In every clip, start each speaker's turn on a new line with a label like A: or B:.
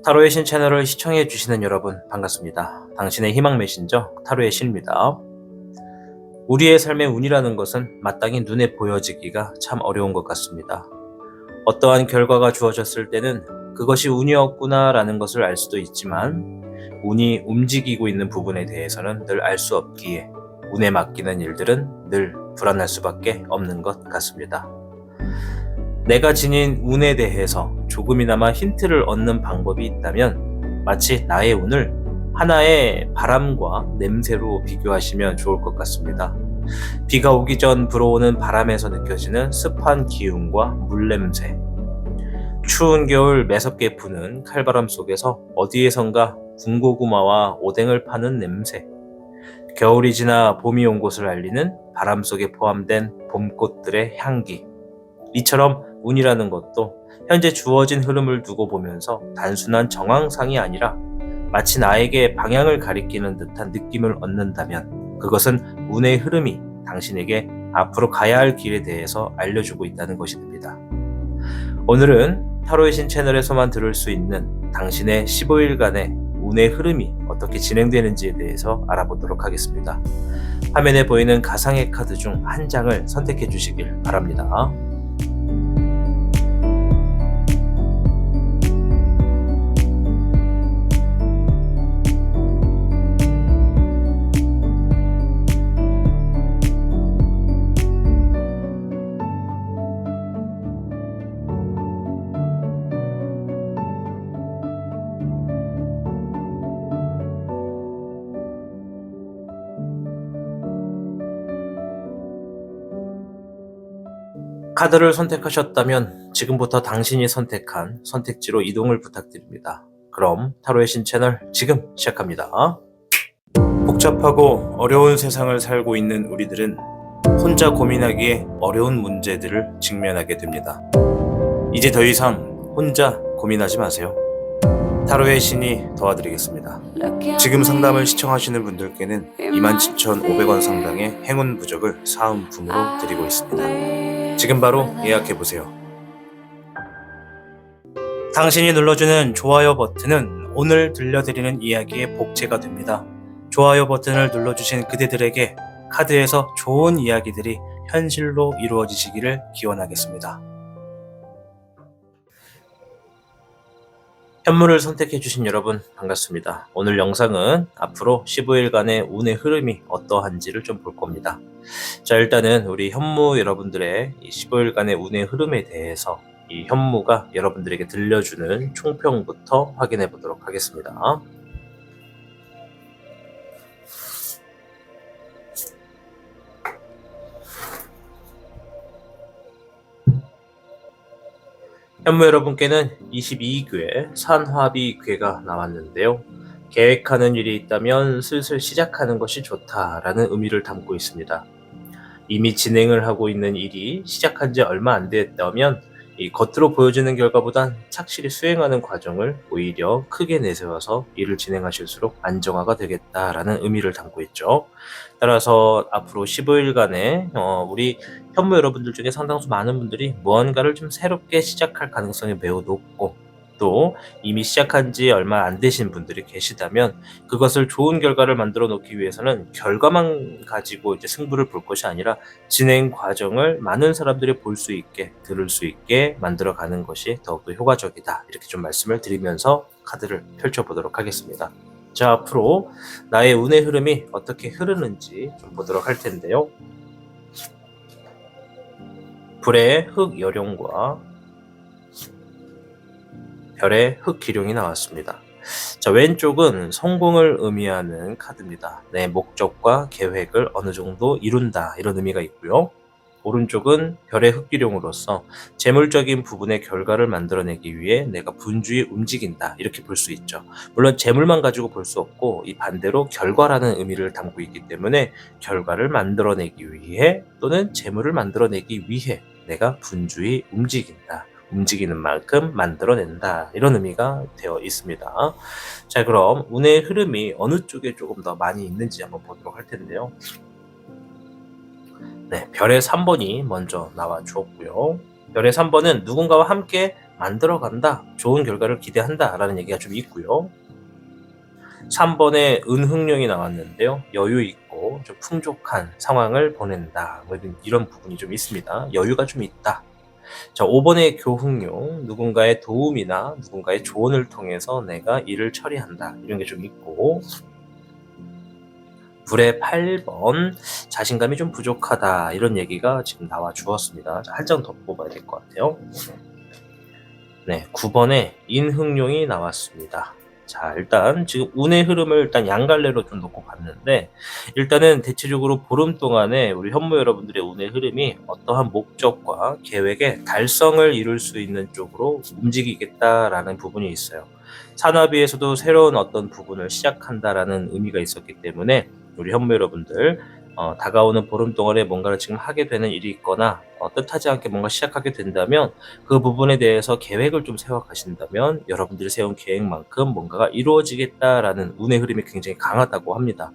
A: 타로의 신 채널을 시청해 주시는 여러분 반갑습니다. 당신의 희망 메신저 타로의 신입니다. 우리의 삶의 운이라는 것은 마땅히 눈에 보여지기가 참 어려운 것 같습니다. 어떠한 결과가 주어졌을 때는 그것이 운이었구나 라는 것을 알 수도 있지만 운이 움직이고 있는 부분에 대해서는 늘 알 수 없기에 운에 맡기는 일들은 늘 불안할 수밖에 없는 것 같습니다. 내가 지닌 운에 대해서 조금이나마 힌트를 얻는 방법이 있다면 마치 나의 운을 하나의 바람과 냄새로 비교하시면 좋을 것 같습니다. 비가 오기 전 불어오는 바람에서 느껴지는 습한 기운과 물냄새, 추운 겨울 매섭게 부는 칼바람 속에서 어디에선가 군고구마와 오뎅을 파는 냄새, 겨울이 지나 봄이 온 곳을 알리는 바람 속에 포함된 봄꽃들의 향기. 이처럼 운이라는 것도 현재 주어진 흐름을 두고 보면서 단순한 정황상이 아니라 마치 나에게 방향을 가리키는 듯한 느낌을 얻는다면 그것은 운의 흐름이 당신에게 앞으로 가야 할 길에 대해서 알려주고 있다는 것이 됩니다. 오늘은 타로의 신 채널에서만 들을 수 있는 당신의 15일간의 운의 흐름이 어떻게 진행되는지에 대해서 알아보도록 하겠습니다. 화면에 보이는 가상의 카드 중 한 장을 선택해 주시길 바랍니다. 카드를 선택하셨다면 지금부터 당신이 선택한 선택지로 이동을 부탁드립니다. 그럼 타로의 신 채널 지금 시작합니다. 복잡하고 어려운 세상을 살고 있는 우리들은 혼자 고민하기에 어려운 문제들을 직면하게 됩니다. 이제 더 이상 혼자 고민하지 마세요. 타로의 신이 도와드리겠습니다. 지금 상담을 시청하시는 분들께는 27,500원 상당의 행운 부적을 사은품으로 드리고 있습니다. 지금 바로 예약해보세요. 당신이 눌러주는 좋아요 버튼은 오늘 들려드리는 이야기의 복제가 됩니다. 좋아요 버튼을 눌러주신 그대들에게 카드에서 좋은 이야기들이 현실로 이루어지시기를 기원하겠습니다. 현물을 선택해주신 여러분 반갑습니다. 오늘 영상은 앞으로 15일간의 운의 흐름이 어떠한지를 좀 볼 겁니다. 자, 일단은 우리 현무 여러분들의 이 15일간의 운의 흐름에 대해서 이 현무가 여러분들에게 들려주는 총평부터 확인해 보도록 하겠습니다. 현무 여러분께는 22궤 산화비궤가 나왔는데요. 계획하는 일이 있다면 슬슬 시작하는 것이 좋다라는 의미를 담고 있습니다. 이미 진행을 하고 있는 일이 시작한 지 얼마 안 됐다면 이 겉으로 보여지는 결과보단 착실히 수행하는 과정을 오히려 크게 내세워서 일을 진행하실수록 안정화가 되겠다라는 의미를 담고 있죠. 따라서 앞으로 15일간의 우리 현무 여러분들 중에 상당수 많은 분들이 무언가를 좀 새롭게 시작할 가능성이 매우 높고 또 이미 시작한 지 얼마 안 되신 분들이 계시다면 그것을 좋은 결과를 만들어 놓기 위해서는 결과만 가지고 이제 승부를 볼 것이 아니라 진행 과정을 많은 사람들이 볼 수 있게 들을 수 있게 만들어 가는 것이 더욱더 효과적이다. 이렇게 좀 말씀을 드리면서 카드를 펼쳐 보도록 하겠습니다. 자, 앞으로 나의 운의 흐름이 어떻게 흐르는지 좀 보도록 할 텐데요. 불의 흑여룡과 별의 흑기룡이 나왔습니다. 자, 왼쪽은 성공을 의미하는 카드입니다. 내 목적과 계획을 어느 정도 이룬다 이런 의미가 있고요. 오른쪽은 별의 흑기룡으로서 재물적인 부분의 결과를 만들어내기 위해 내가 분주히 움직인다 이렇게 볼 수 있죠. 물론 재물만 가지고 볼 수 없고 이 반대로 결과라는 의미를 담고 있기 때문에 결과를 만들어내기 위해 또는 재물을 만들어내기 위해 내가 분주히 움직인다. 움직이는 만큼 만들어낸다 이런 의미가 되어 있습니다. 자, 그럼 운의 흐름이 어느 쪽에 조금 더 많이 있는지 한번 보도록 할 텐데요. 네, 별의 3번이 먼저 나와 주었고요. 별의 3번은 누군가와 함께 만들어간다, 좋은 결과를 기대한다 라는 얘기가 좀 있고요. 3번에 은흥룡이 나왔는데요. 여유 있고 좀 풍족한 상황을 보낸다, 뭐 이런 부분이 좀 있습니다. 여유가 좀 있다. 자, 5번의 교훈용, 누군가의 도움이나 누군가의 조언을 통해서 내가 일을 처리한다, 이런 게 좀 있고, 불의 8번, 자신감이 좀 부족하다, 이런 얘기가 지금 나와 주었습니다. 한 장 더 뽑아야 될 것 같아요. 네, 9번에 인흥룡이 나왔습니다. 자, 일단 지금 운의 흐름을 일단 양갈래로 좀 놓고 봤는데, 일단은 대체적으로 보름 동안에 우리 현무 여러분들의 운의 흐름이 어떠한 목적과 계획의 달성을 이룰 수 있는 쪽으로 움직이겠다라는 부분이 있어요. 산화비에서도 새로운 어떤 부분을 시작한다라는 의미가 있었기 때문에 우리 현무 여러분들 다가오는 보름 동안에 뭔가를 지금 하게 되는 일이 있거나 뜻하지 않게 뭔가 시작하게 된다면, 그 부분에 대해서 계획을 좀 세워 가신다면 여러분들이 세운 계획만큼 뭔가가 이루어지겠다라는 운의 흐름이 굉장히 강하다고 합니다.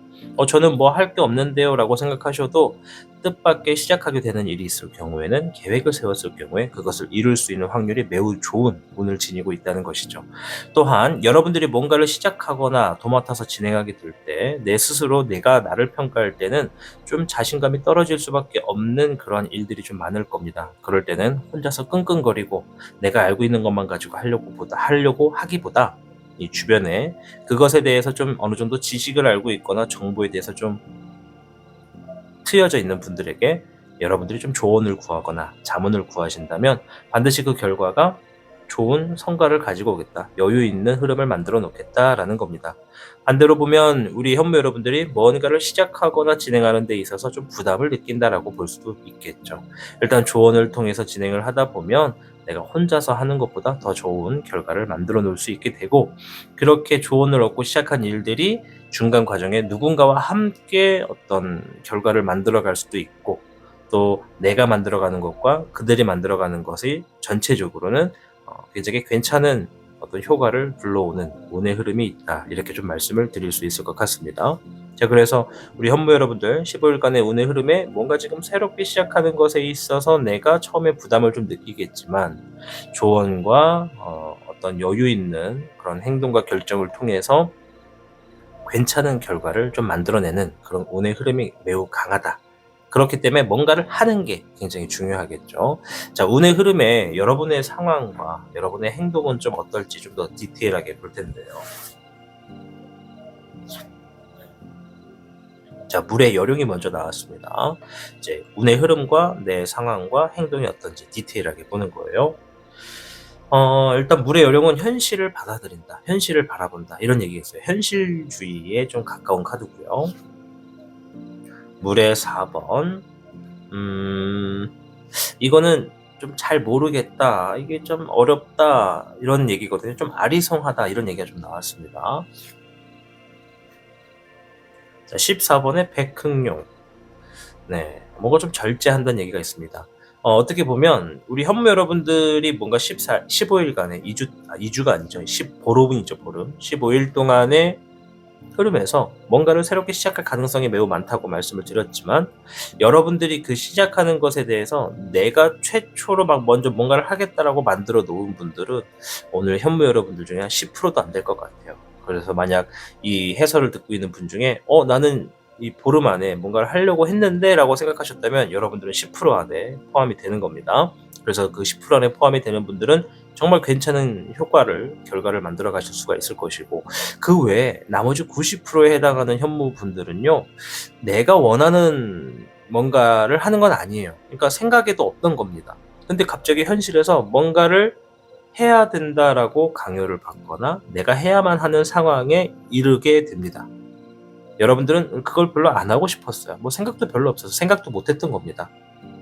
A: 저는 뭐 할 게 없는데요 라고 생각하셔도, 뜻밖의 시작하게 되는 일이 있을 경우에는, 계획을 세웠을 경우에 그것을 이룰 수 있는 확률이 매우 좋은 운을 지니고 있다는 것이죠. 또한 여러분들이 뭔가를 시작하거나 도맡아서 진행하게 될 때 내 스스로 내가 나를 평가할 때는 좀 자신감이 떨어질 수밖에 없는 그런 일들이 좀 많을 겁니다. 그럴 때는 혼자서 끙끙거리고 내가 알고 있는 것만 가지고 하려고 하기보다, 이 주변에 그것에 대해서 좀 어느 정도 지식을 알고 있거나 정보에 대해서 좀 트여져 있는 분들에게 여러분들이 좀 조언을 구하거나 자문을 구하신다면 반드시 그 결과가 좋은 성과를 가지고 오겠다, 여유 있는 흐름을 만들어 놓겠다라는 겁니다. 반대로 보면 우리 현무 여러분들이 뭔가를 시작하거나 진행하는 데 있어서 좀 부담을 느낀다라고 볼 수도 있겠죠. 일단 조언을 통해서 진행을 하다 보면 내가 혼자서 하는 것보다 더 좋은 결과를 만들어 놓을 수 있게 되고, 그렇게 조언을 얻고 시작한 일들이 중간 과정에 누군가와 함께 어떤 결과를 만들어 갈 수도 있고, 또 내가 만들어가는 것과 그들이 만들어가는 것이 전체적으로는 굉장히 괜찮은 어떤 효과를 불러오는 운의 흐름이 있다, 이렇게 좀 말씀을 드릴 수 있을 것 같습니다. 자, 그래서 우리 현무 여러분들 15일간의 운의 흐름에 뭔가 지금 새롭게 시작하는 것에 있어서 내가 처음에 부담을 좀 느끼겠지만, 조언과 어떤 여유 있는 그런 행동과 결정을 통해서 괜찮은 결과를 좀 만들어내는 그런 운의 흐름이 매우 강하다. 그렇기 때문에 뭔가를 하는 게 굉장히 중요하겠죠. 자, 운의 흐름에 여러분의 상황과 여러분의 행동은 좀 어떨지 좀 더 디테일하게 볼 텐데요. 자, 물의 여룡이 먼저 나왔습니다. 이제 운의 흐름과 내 상황과 행동이 어떤지 디테일하게 보는 거예요. 일단 물의 여룡은 현실을 받아들인다, 현실을 바라본다, 이런 얘기가 있어요. 현실주의에 좀 가까운 카드고요. 물의 4번, 이거는 좀 잘 모르겠다, 이게 좀 어렵다, 이런 얘기거든요. 좀 아리송하다, 이런 얘기가 좀 나왔습니다. 자, 14번에 백흥룡. 네, 뭔가 좀 절제한다는 얘기가 있습니다. 어떻게 보면 우리 현무 여러분들이 뭔가 15일간의 2주가 아니죠. 보름이죠, 보름. 15일 동안의 흐름에서 뭔가를 새롭게 시작할 가능성이 매우 많다고 말씀을 드렸지만, 여러분들이 그 시작하는 것에 대해서 내가 최초로 막 먼저 뭔가를 하겠다라고 만들어 놓은 분들은 오늘 현무 여러분들 중에 한 10%도 안 될 것 같아요. 그래서 만약 이 해설을 듣고 있는 분 중에 나는 이 보름 안에 뭔가를 하려고 했는데 라고 생각하셨다면, 여러분들은 10% 안에 포함이 되는 겁니다. 그래서 그 10% 안에 포함이 되는 분들은 정말 괜찮은 결과를 만들어 가실 수가 있을 것이고, 그 외에 나머지 90%에 해당하는 현무분들은요, 내가 원하는 뭔가를 하는 건 아니에요. 그러니까 생각에도 없던 겁니다. 근데 갑자기 현실에서 뭔가를 해야 된다라고 강요를 받거나 내가 해야만 하는 상황에 이르게 됩니다. 여러분들은 그걸 별로 안 하고 싶었어요. 뭐 생각도 별로 없어서 생각도 못 했던 겁니다.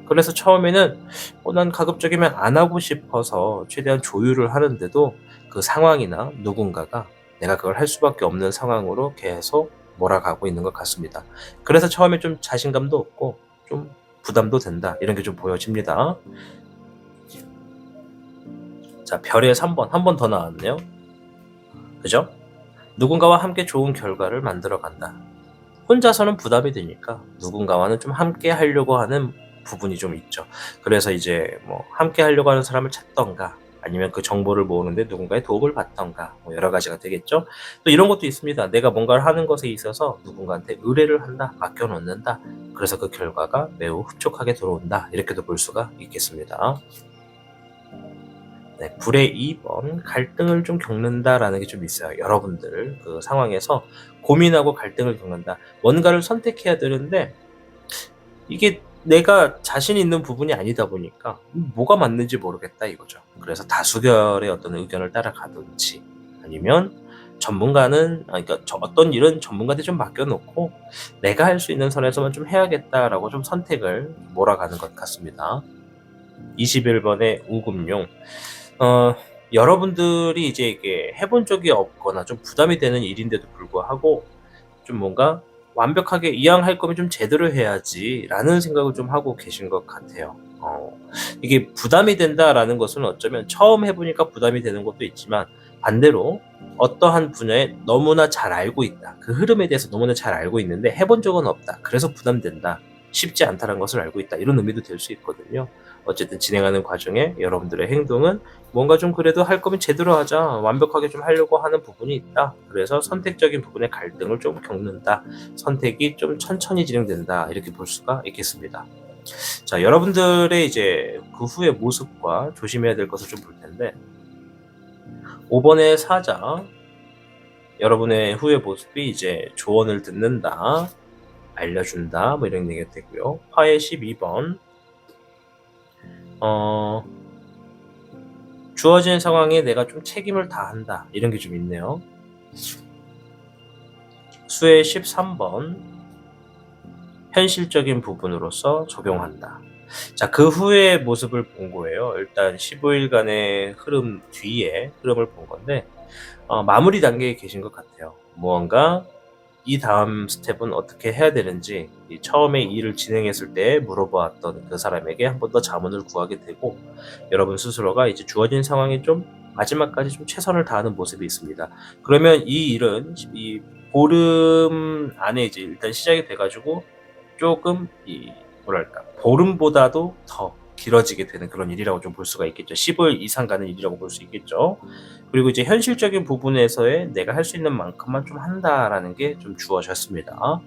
A: 그래서 처음에는 난 가급적이면 안 하고 싶어서 최대한 조율을 하는데도, 그 상황이나 누군가가 내가 그걸 할 수밖에 없는 상황으로 계속 몰아가고 있는 것 같습니다. 그래서 처음에 좀 자신감도 없고 좀 부담도 된다, 이런 게 좀 보여집니다. 자, 별의 3번, 한 번 더 나왔네요. 그죠? 누군가와 함께 좋은 결과를 만들어 간다. 혼자서는 부담이 되니까 누군가와는 좀 함께 하려고 하는 부분이 좀 있죠. 그래서 이제 뭐 함께 하려고 하는 사람을 찾던가, 아니면 그 정보를 모으는데 누군가의 도움을 받던가 뭐 여러 가지가 되겠죠. 또 이런 것도 있습니다. 내가 뭔가를 하는 것에 있어서 누군가한테 의뢰를 한다, 맡겨놓는다. 그래서 그 결과가 매우 흡족하게 들어온다. 이렇게도 볼 수가 있겠습니다. 네, 불의 2번 갈등을 좀 겪는다라는 게 좀 있어요. 여러분들 그 상황에서 고민하고 갈등을 겪는다. 뭔가를 선택해야 되는데 이게 내가 자신 있는 부분이 아니다 보니까 뭐가 맞는지 모르겠다 이거죠. 그래서 다수결의 어떤 의견을 따라가든지 아니면 전문가는 그러니까 어떤 일은 전문가한테 좀 맡겨놓고 내가 할 수 있는 선에서만 좀 해야겠다라고 좀 선택을 몰아가는 것 같습니다. 21번의 우금용. 여러분들이 이제 이게 해본 적이 없거나 좀 부담이 되는 일인데도 불구하고 좀 뭔가 완벽하게 이왕 할 거면 좀 제대로 해야지 라는 생각을 좀 하고 계신 것 같아요. 이게 부담이 된다라는 것은 어쩌면 처음 해보니까 부담이 되는 것도 있지만 반대로 어떠한 분야에 너무나 잘 알고 있다. 그 흐름에 대해서 너무나 잘 알고 있는데 해본 적은 없다. 그래서 부담된다. 쉽지 않다는 것을 알고 있다. 이런 의미도 될 수 있거든요. 어쨌든 진행하는 과정에 여러분들의 행동은 뭔가 좀 그래도 할 거면 제대로 하자. 완벽하게 좀 하려고 하는 부분이 있다. 그래서 선택적인 부분의 갈등을 좀 겪는다. 선택이 좀 천천히 진행된다. 이렇게 볼 수가 있겠습니다. 자, 여러분들의 이제 그 후의 모습과 조심해야 될 것을 좀 볼 텐데 5번의 사자 여러분의 후의 모습이 이제 조언을 듣는다. 알려준다. 뭐 이런 얘기가 되고요. 화의 12번 주어진 상황에 내가 좀 책임을 다한다. 이런 게 좀 있네요. 수의 13번 현실적인 부분으로서 적용한다. 자, 그 후의 모습을 본 거예요. 일단 15일간의 흐름 뒤에 흐름을 본 건데 마무리 단계에 계신 것 같아요. 무언가 이 다음 스텝은 어떻게 해야 되는지 처음에 이 일을 진행했을 때 물어보았던 그 사람에게 한 번 더 자문을 구하게 되고 여러분 스스로가 이제 주어진 상황에 좀 마지막까지 좀 최선을 다하는 모습이 있습니다. 그러면 이 일은 이 보름 안에 이제 일단 시작이 돼가지고 조금 뭐랄까 보름보다도 더 길어지게 되는 그런 일이라고 좀 볼 수가 있겠죠. 15일 이상 가는 일이라고 볼 수 있겠죠. 그리고 이제 현실적인 부분에서의 내가 할 수 있는 만큼만 좀 한다라는 게 좀 주어졌습니다.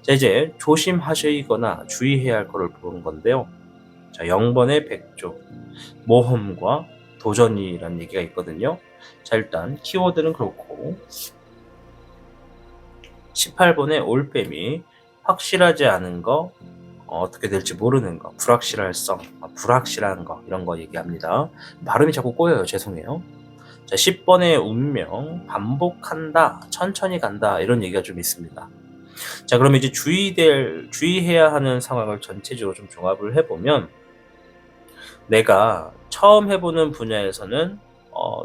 A: 자, 이제 조심하시거나 주의해야 할 거를 보는 건데요. 자, 0번의 백조 모험과 도전이라는 얘기가 있거든요. 자, 일단 키워드는 그렇고 18번의 올빼미 확실하지 않은 거 어떻게 될지 모르는 거 불확실할성 불확실한 거 이런 거 얘기합니다. 발음이 자꾸 꼬여요. 죄송해요. 자, 10번의 운명 반복한다 천천히 간다 이런 얘기가 좀 있습니다. 자, 그럼 이제 주의해야 하는 상황을 전체적으로 좀 종합을 해보면 내가 처음 해보는 분야에서는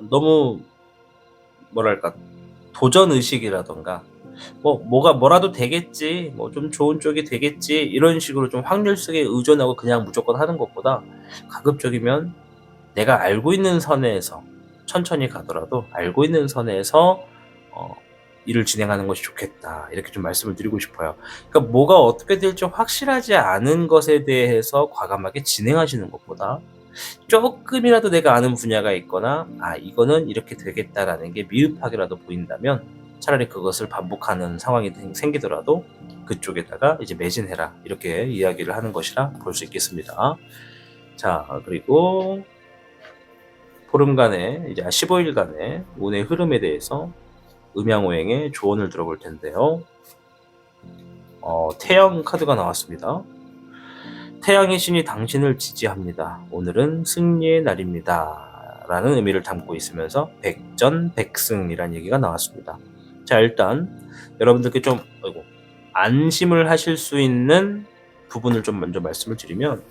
A: 너무 뭐랄까 도전 의식이라던가 뭐라도 되겠지, 뭐 좀 좋은 쪽이 되겠지 이런 식으로 좀 확률 속에 의존하고 그냥 무조건 하는 것보다 가급적이면 내가 알고 있는 선에서 천천히 가더라도 알고 있는 선에서 일을 진행하는 것이 좋겠다 이렇게 좀 말씀을 드리고 싶어요. 그러니까 뭐가 어떻게 될지 확실하지 않은 것에 대해서 과감하게 진행하시는 것보다 조금이라도 내가 아는 분야가 있거나 이거는 이렇게 되겠다라는 게 미흡하게라도 보인다면 차라리 그것을 반복하는 상황이 생기더라도 그쪽에다가 이제 매진해라 이렇게 이야기를 하는 것이라 볼 수 있겠습니다. 자, 그리고 보름간의 이제 15일간의 운의 흐름에 대해서 음양오행의 조언을 들어볼 텐데요. 태양 카드가 나왔습니다. 태양의 신이 당신을 지지합니다. 오늘은 승리의 날입니다. 라는 의미를 담고 있으면서 백전백승이라는 얘기가 나왔습니다. 자, 일단 여러분들께 좀 안심을 하실 수 있는 부분을 좀 먼저 말씀을 드리면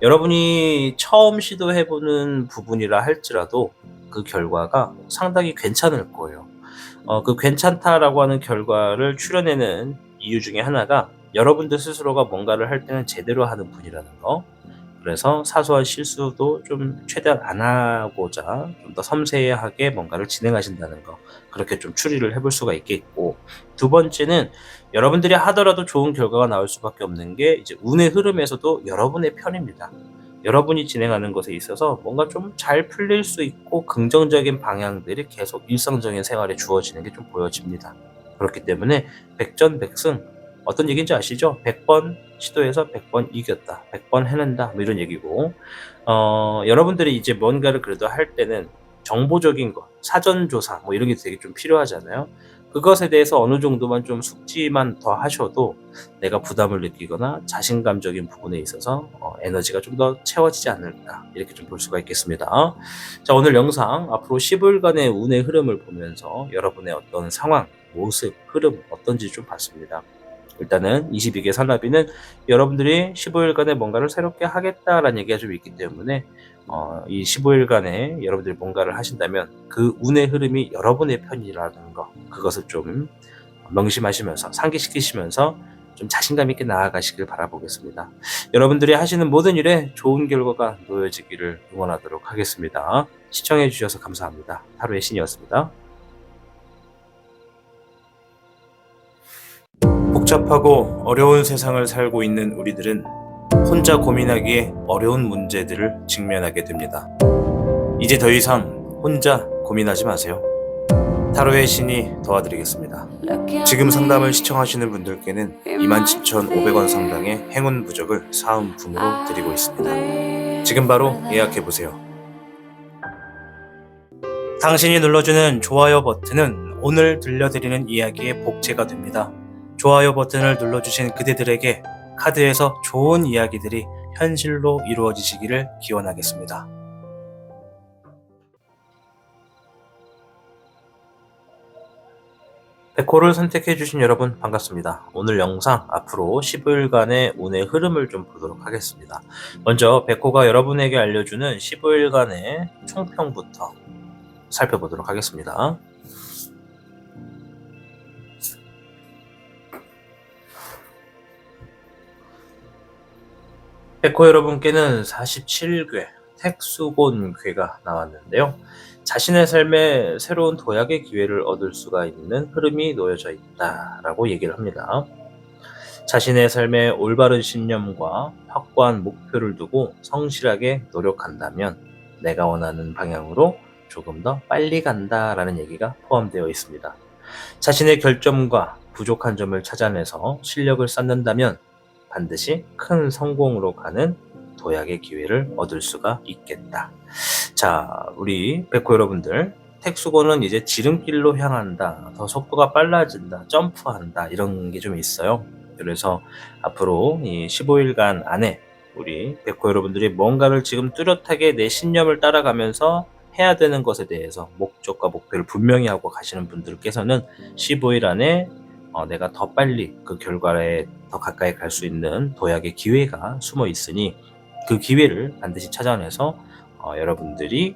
A: 여러분이 처음 시도해보는 부분이라 할지라도 그 결과가 상당히 괜찮을 거예요. 그 괜찮다라고 하는 결과를 추려내는 이유 중에 하나가 여러분들 스스로가 뭔가를 할 때는 제대로 하는 분이라는 거. 그래서 사소한 실수도 좀 최대한 안 하고자 좀 더 섬세하게 뭔가를 진행하신다는 거. 그렇게 좀 추리를 해볼 수가 있겠고, 두 번째는 여러분들이 하더라도 좋은 결과가 나올 수밖에 없는 게 이제 운의 흐름에서도 여러분의 편입니다. 여러분이 진행하는 것에 있어서 뭔가 좀 잘 풀릴 수 있고 긍정적인 방향들이 계속 일상적인 생활에 주어지는 게 좀 보여집니다. 그렇기 때문에 백전백승, 어떤 얘기인지 아시죠? 100번 시도해서 100번 이겼다, 100번 해낸다, 뭐 이런 얘기고, 여러분들이 이제 뭔가를 그래도 할 때는 정보적인 것, 사전조사 뭐 이런 게 되게 좀 필요하잖아요. 그것에 대해서 어느 정도만 좀 숙지만 더 하셔도 내가 부담을 느끼거나 자신감적인 부분에 있어서 에너지가 좀 더 채워지지 않을까, 이렇게 좀 볼 수가 있겠습니다. 자, 오늘 영상 앞으로 15일간의 운의 흐름을 보면서 여러분의 어떤 상황, 모습, 흐름 어떤지 좀 봤습니다. 일단은 22개 산나비는 여러분들이 15일간에 뭔가를 새롭게 하겠다라는 얘기가 좀 있기 때문에 이 15일간에 여러분들이 뭔가를 하신다면 그 운의 흐름이 여러분의 편이라는 거, 그것을 좀 명심하시면서 상기시키시면서 좀 자신감 있게 나아가시길 바라보겠습니다. 여러분들이 하시는 모든 일에 좋은 결과가 놓여지기를 응원하도록 하겠습니다. 시청해 주셔서 감사합니다. 타로의 신이었습니다. 복잡하고 어려운 세상을 살고 있는 우리들은 혼자 고민하기에 어려운 문제들을 직면하게 됩니다. 이제 더 이상 혼자 고민하지 마세요. 타로의 신이 도와드리겠습니다. 지금 상담을 시청하시는 분들께는 27,500원 상당의 행운 부적을 사은품으로 드리고 있습니다. 지금 바로 예약해보세요. 당신이 눌러주는 좋아요 버튼은 오늘 들려드리는 이야기의 복제가 됩니다. 좋아요 버튼을 눌러주신 그대들에게 카드에서 좋은 이야기들이 현실로 이루어지시기를 기원하겠습니다. 백호를 선택해주신 여러분 반갑습니다. 오늘 영상 앞으로 15일간의 운의 흐름을 좀 보도록 하겠습니다. 먼저 백호가 여러분에게 알려주는 15일간의 총평부터 살펴보도록 하겠습니다. 백호 여러분께는 47궤 택수곤궤가 나왔는데요. 자신의 삶에 새로운 도약의 기회를 얻을 수가 있는 흐름이 놓여져 있다라고 얘기를 합니다. 자신의 삶에 올바른 신념과 확고한 목표를 두고 성실하게 노력한다면 내가 원하는 방향으로 조금 더 빨리 간다라는 얘기가 포함되어 있습니다. 자신의 결점과 부족한 점을 찾아내서 실력을 쌓는다면 반드시 큰 성공으로 가는 도약의 기회를 얻을 수가 있겠다. 자, 우리 백호 여러분들, 택수고는 이제 지름길로 향한다, 더 속도가 빨라진다, 점프한다, 이런 게 좀 있어요. 그래서 앞으로 이 15일간 안에 우리 백호 여러분들이 뭔가를 지금 뚜렷하게 내 신념을 따라가면서 해야 되는 것에 대해서 목적과 목표를 분명히 하고 가시는 분들께서는 15일 안에 내가 더 빨리 그 결과에 더 가까이 갈 수 있는 도약의 기회가 숨어 있으니 그 기회를 반드시 찾아내서 여러분들이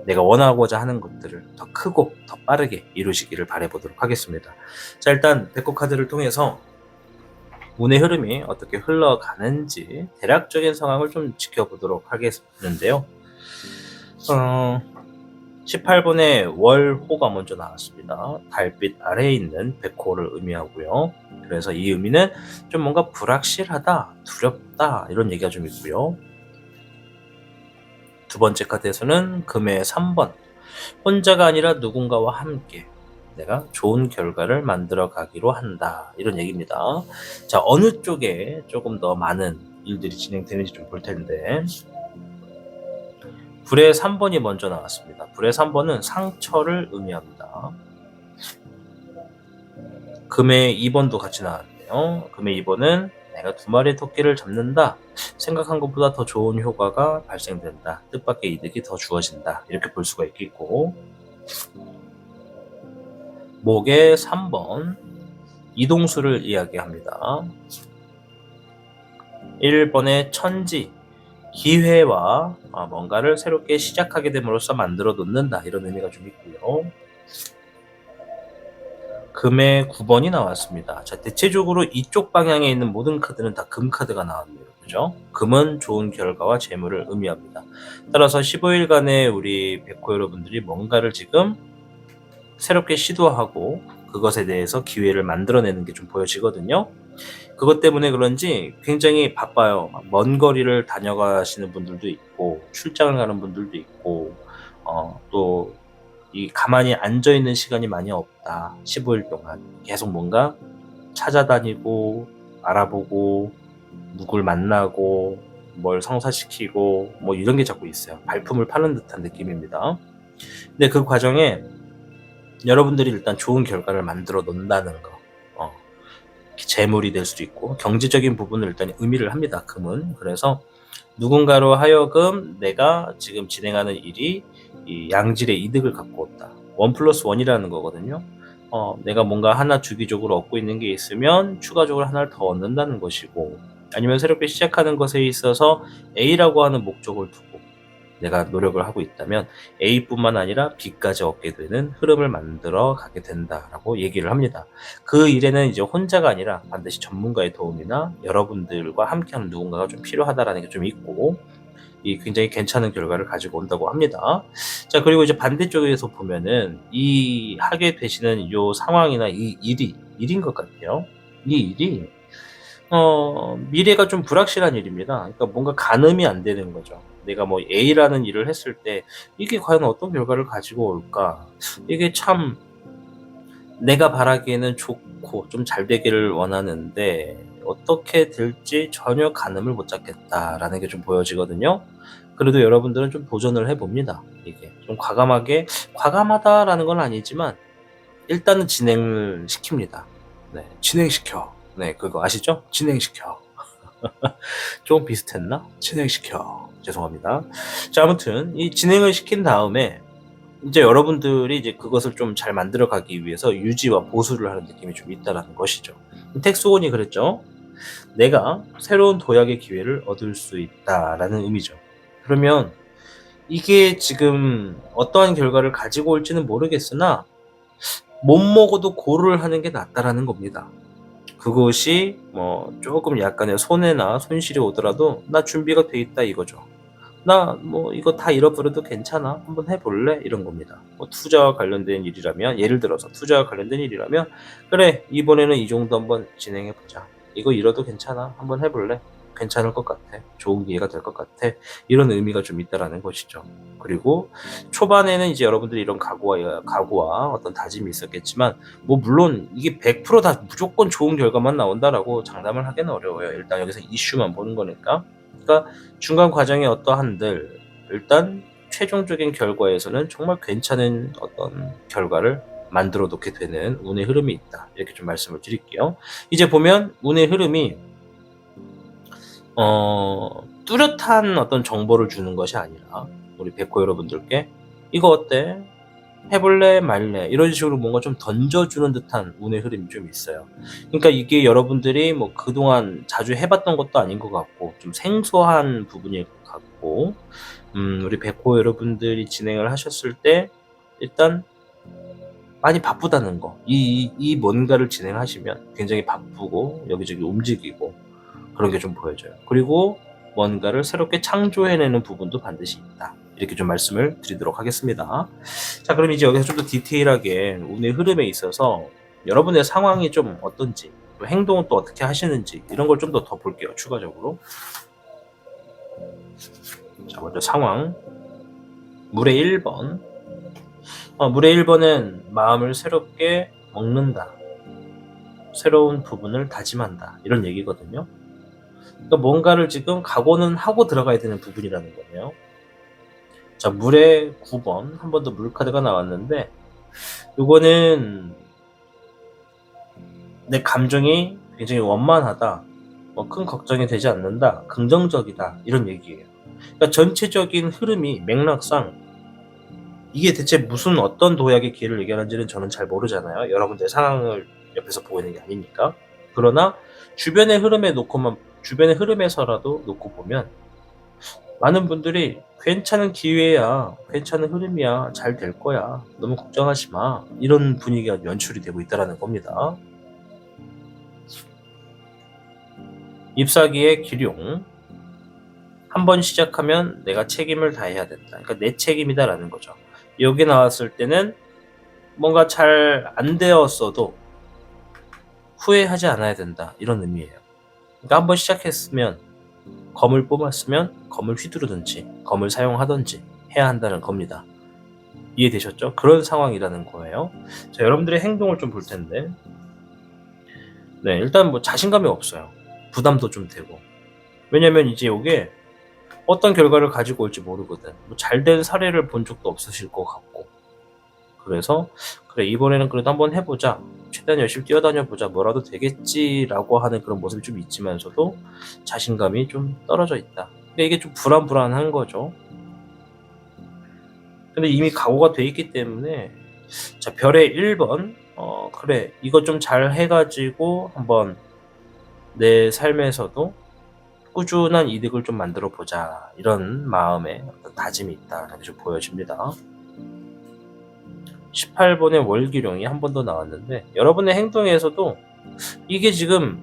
A: 내가 원하고자 하는 것들을 더 크고 더 빠르게 이루시기를 바라보도록 하겠습니다. 자, 일단 백호 카드를 통해서 운의 흐름이 어떻게 흘러가는지 대략적인 상황을 좀 지켜보도록 하겠는데요. 18번의 월호가 먼저 나왔습니다. 달빛 아래에 있는 백호를 의미하고요. 그래서 이 의미는 좀 뭔가 불확실하다, 두렵다, 이런 얘기가 좀 있고요. 두 번째 카드에서는 금의 3번, 혼자가 아니라 누군가와 함께 내가 좋은 결과를 만들어 가기로 한다, 이런 얘기입니다. 자, 어느 쪽에 조금 더 많은 일들이 진행되는지 좀 볼 텐데, 불의 3번이 먼저 나왔습니다. 불의 3번은 상처를 의미합니다. 금의 2번도 같이 나왔네요. 금의 2번은 내가 두 마리의 토끼를 잡는다, 생각한 것보다 더 좋은 효과가 발생된다, 뜻밖의 이득이 더 주어진다, 이렇게 볼 수가 있겠고, 목의 3번 이동수를 이야기합니다. 1번의 천지, 기회와 뭔가를 새롭게 시작하게 됨으로써 만들어 놓는다, 이런 의미가 좀 있고요. 금의 9번이 나왔습니다. 자, 대체적으로 이쪽 방향에 있는 모든 카드는 다 금 카드가 나왔네요. 그죠? 금은 좋은 결과와 재물을 의미합니다. 따라서 15일간의 우리 백호 여러분들이 뭔가를 지금 새롭게 시도하고 그것에 대해서 기회를 만들어내는 게 좀 보여지거든요. 그것 때문에 그런지 굉장히 바빠요. 먼 거리를 다녀가시는 분들도 있고 출장을 가는 분들도 있고 또 이 가만히 앉아 있는 시간이 많이 없다. 15일 동안 계속 뭔가 찾아다니고 알아보고 누굴 만나고 뭘 성사시키고 뭐 이런 게 자꾸 있어요. 발품을 파는 듯한 느낌입니다. 근데 그 과정에 여러분들이 일단 좋은 결과를 만들어 놓는다는 거, 재물이 될 수도 있고 경제적인 부분을 일단 의미를 합니다. 금은. 그래서 누군가로 하여금 내가 지금 진행하는 일이 이 양질의 이득을 갖고 온다. 1+1이라는 거거든요. 내가 뭔가 하나 주기적으로 얻고 있는 게 있으면 추가적으로 하나를 더 얻는다는 것이고, 아니면 새롭게 시작하는 것에 있어서 A라고 하는 목적을 두고 내가 노력을 하고 있다면 A뿐만 아니라 B까지 얻게 되는 흐름을 만들어 가게 된다라고 얘기를 합니다. 그 일에는 이제 혼자가 아니라 반드시 전문가의 도움이나 여러분들과 함께하는 누군가가 좀 필요하다라는 게 좀 있고, 이 굉장히 괜찮은 결과를 가지고 온다고 합니다. 자, 그리고 이제 반대쪽에서 보면은 이 하게 되시는 이 상황이나 이 일인 것 같아요. 이 일이 미래가 좀 불확실한 일입니다. 그러니까 뭔가 가늠이 안 되는 거죠. 내가 뭐 A라는 일을 했을 때 이게 과연 어떤 결과를 가지고 올까? 이게 참 내가 바라기에는 좋고 좀 잘 되기를 원하는데 어떻게 될지 전혀 가늠을 못 잡겠다라는 게 좀 보여지거든요. 그래도 여러분들은 좀 도전을 해봅니다. 이게 좀 과감하다라는 건 아니지만 일단은 진행을 시킵니다. 네, 진행시켜. 네, 그거 아시죠? 진행시켜. 좀 비슷했나? 진행시켜. 죄송합니다. 자, 아무튼 이 진행을 시킨 다음에 이제 여러분들이 이제 그것을 좀 잘 만들어 가기 위해서 유지와 보수를 하는 느낌이 좀 있다라는 것이죠. 텍스온이 그랬죠. 내가 새로운 도약의 기회를 얻을 수 있다라는 의미죠. 그러면 이게 지금 어떠한 결과를 가지고 올지는 모르겠으나 못 먹어도 고를 하는 게 낫다라는 겁니다. 그것이 뭐 조금 약간의 손해나 손실이 오더라도 나 준비가 돼 있다 이거죠. 나 뭐 이거 다 잃어버려도 괜찮아. 한번 해볼래? 이런 겁니다. 뭐 투자와 관련된 일이라면, 예를 들어서 투자와 관련된 일이라면, 그래, 이번에는 이 정도 한번 진행해보자. 이거 잃어도 괜찮아. 한번 해볼래? 괜찮을 것 같아. 좋은 기회가 될 것 같아. 이런 의미가 좀 있다라는 것이죠. 그리고 초반에는 이제 여러분들이 이런 각오와 어떤 다짐이 있었겠지만, 뭐 물론 이게 100%다 무조건 좋은 결과만 나온다라고 장담을 하기는 어려워요. 일단 여기서 이슈만 보는 거니까. 그러니까 중간 과정에 어떠한들 일단 최종적인 결과에서는 정말 괜찮은 어떤 결과를 만들어 놓게 되는 운의 흐름이 있다. 이렇게 좀 말씀을 드릴게요. 이제 보면 운의 흐름이 뚜렷한 어떤 정보를 주는 것이 아니라 우리 백호 여러분들께 이거 어때? 해볼래 말래 이런 식으로 뭔가 좀 던져주는 듯한 운의 흐름이 좀 있어요. 그러니까 이게 여러분들이 뭐 그동안 자주 해봤던 것도 아닌 것 같고 좀 생소한 부분일 것 같고, 우리 백호 여러분들이 진행을 하셨을 때 일단 많이 바쁘다는 거, 이 뭔가를 진행하시면 굉장히 바쁘고 여기저기 움직이고 그런 게 좀 보여져요. 그리고 뭔가를 새롭게 창조해내는 부분도 반드시 있다. 이렇게 좀 말씀을 드리도록 하겠습니다. 자, 그럼 이제 여기서 좀 더 디테일하게 운의 흐름에 있어서 여러분의 상황이 좀 어떤지, 또 행동은 또 어떻게 하시는지 이런 걸 좀 더 볼게요. 추가적으로. 자, 먼저 상황. 물의 1번. 물의 1번은 마음을 새롭게 먹는다. 새로운 부분을 다짐한다. 이런 얘기거든요. 그러니까 뭔가를 지금 각오는 하고 들어가야 되는 부분이라는 거네요. 자, 물의 9번. 한 번 더 물카드가 나왔는데, 이거는 내 감정이 굉장히 원만하다. 뭐 큰 걱정이 되지 않는다. 긍정적이다. 이런 얘기예요. 그러니까 전체적인 흐름이 맥락상 이게 대체 무슨 어떤 도약의 기회를 얘기하는지는 저는 잘 모르잖아요. 여러분들의 상황을 옆에서 보고 있는 게 아니니까. 그러나 주변의 흐름에서라도 놓고 보면 많은 분들이 괜찮은 기회야, 괜찮은 흐름이야, 잘 될 거야, 너무 걱정하지 마, 이런 분위기가 연출이 되고 있다는 겁니다. 잎사귀의 기룡. 한번 시작하면 내가 책임을 다해야 된다. 그러니까 내 책임이다라는 거죠. 여기 나왔을 때는 뭔가 잘 안 되었어도 후회하지 않아야 된다. 이런 의미예요. 그러니까 한번 시작했으면 검을 뽑았으면 검을 휘두르든지 검을 사용하든지 해야 한다는 겁니다. 이해되셨죠? 그런 상황이라는 거예요. 자, 여러분들의 행동을 좀 볼 텐데, 네, 일단 뭐 자신감이 없어요. 부담도 좀 되고. 왜냐면 이제 이게 어떤 결과를 가지고 올지 모르거든. 뭐 잘된 사례를 본 적도 없으실 것 같고. 그래서 그래, 이번에는 그래도 한번 해보자. 최대한 열심히 뛰어다녀보자. 뭐라도 되겠지라고 하는 그런 모습이 좀 있지만서도 자신감이 좀 떨어져 있다. 근데 이게 좀 불안불안한 거죠. 근데 이미 각오가 돼 있기 때문에, 자, 별의 1번, 그래, 이거 좀 잘 해가지고 한번 내 삶에서도 꾸준한 이득을 좀 만들어 보자, 이런 마음의 어떤 다짐이 있다라는 게 좀 보여집니다. 18번의 월기룡이 한 번 더 나왔는데, 여러분의 행동에서도 이게 지금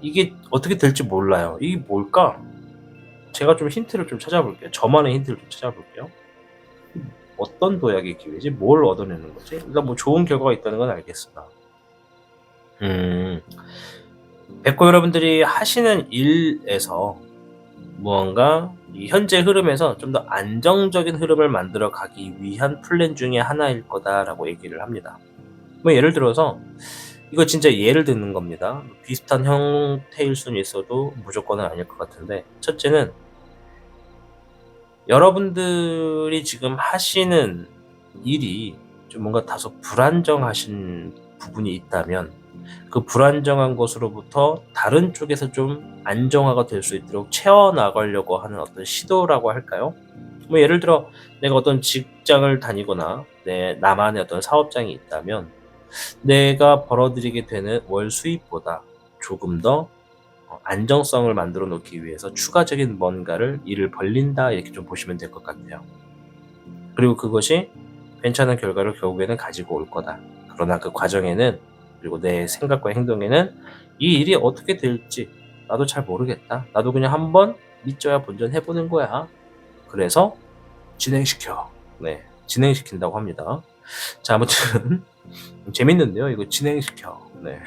A: 이게 어떻게 될지 몰라요. 이게 뭘까? 제가 좀 힌트를 좀 찾아볼게요. 저만의 힌트를 좀 찾아볼게요. 어떤 도약의 기회지? 뭘 얻어내는 거지? 일단 뭐 좋은 결과가 있다는 건 알겠으나, 백호 여러분들이 하시는 일에서 무언가 이 현재 흐름에서 좀 더 안정적인 흐름을 만들어 가기 위한 플랜 중에 하나일 거다라고 얘기를 합니다. 뭐 예를 들어서, 이거 진짜 예를 드는 겁니다. 비슷한 형태일 수는 있어도 무조건은 아닐 것 같은데, 첫째는 여러분들이 지금 하시는 일이 좀 뭔가 다소 불안정하신 부분이 있다면, 그 불안정한 것으로부터 다른 쪽에서 좀 안정화가 될 수 있도록 채워나가려고 하는 어떤 시도라고 할까요? 뭐 예를 들어 내가 어떤 직장을 다니거나 나만의 어떤 사업장이 있다면, 내가 벌어들이게 되는 월 수입보다 조금 더 안정성을 만들어 놓기 위해서 추가적인 뭔가를 일을 벌린다, 이렇게 좀 보시면 될 것 같아요. 그리고 그것이 괜찮은 결과를 결국에는 가지고 올 거다. 그러나 그 과정에는, 그리고 내 생각과 행동에는 이 일이 어떻게 될지 나도 잘 모르겠다. 나도 그냥 한번 믿져야 본전 해보는 거야. 그래서 진행시켜. 네, 진행시킨다고 합니다. 자, 아무튼 재밌는데요. 이거 진행시켜. 네.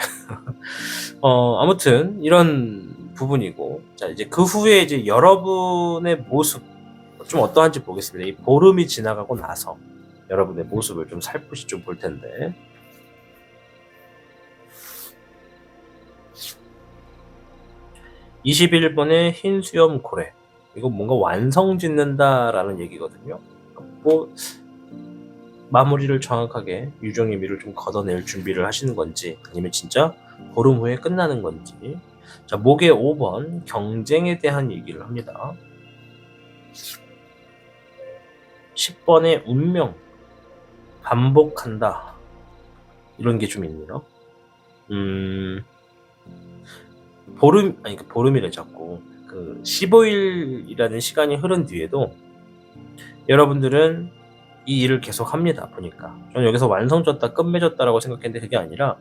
A: 아무튼 이런 부분이고, 자, 이제 그 후에 이제 여러분의 모습 좀 어떠한지 보겠습니다. 이 보름이 지나가고 나서 여러분의 모습을 좀 살포시 좀 볼 텐데, 21번의 흰 수염 고래, 이거 뭔가 완성 짓는다라는 얘기거든요. 뭐 마무리를 정확하게 유종의 미를 좀 걷어낼 준비를 하시는 건지, 아니면 진짜 보름 후에 끝나는 건지. 자, 목의 5번 경쟁에 대한 얘기를 합니다. 10번의 운명 반복한다, 이런 게 좀 있네요. 보름이래 자꾸. 그 15일이라는 시간이 흐른 뒤에도 여러분들은 이 일을 계속 합니다. 보니까 저는 여기서 완성졌다, 끝맺었다라고 생각했는데, 그게 아니라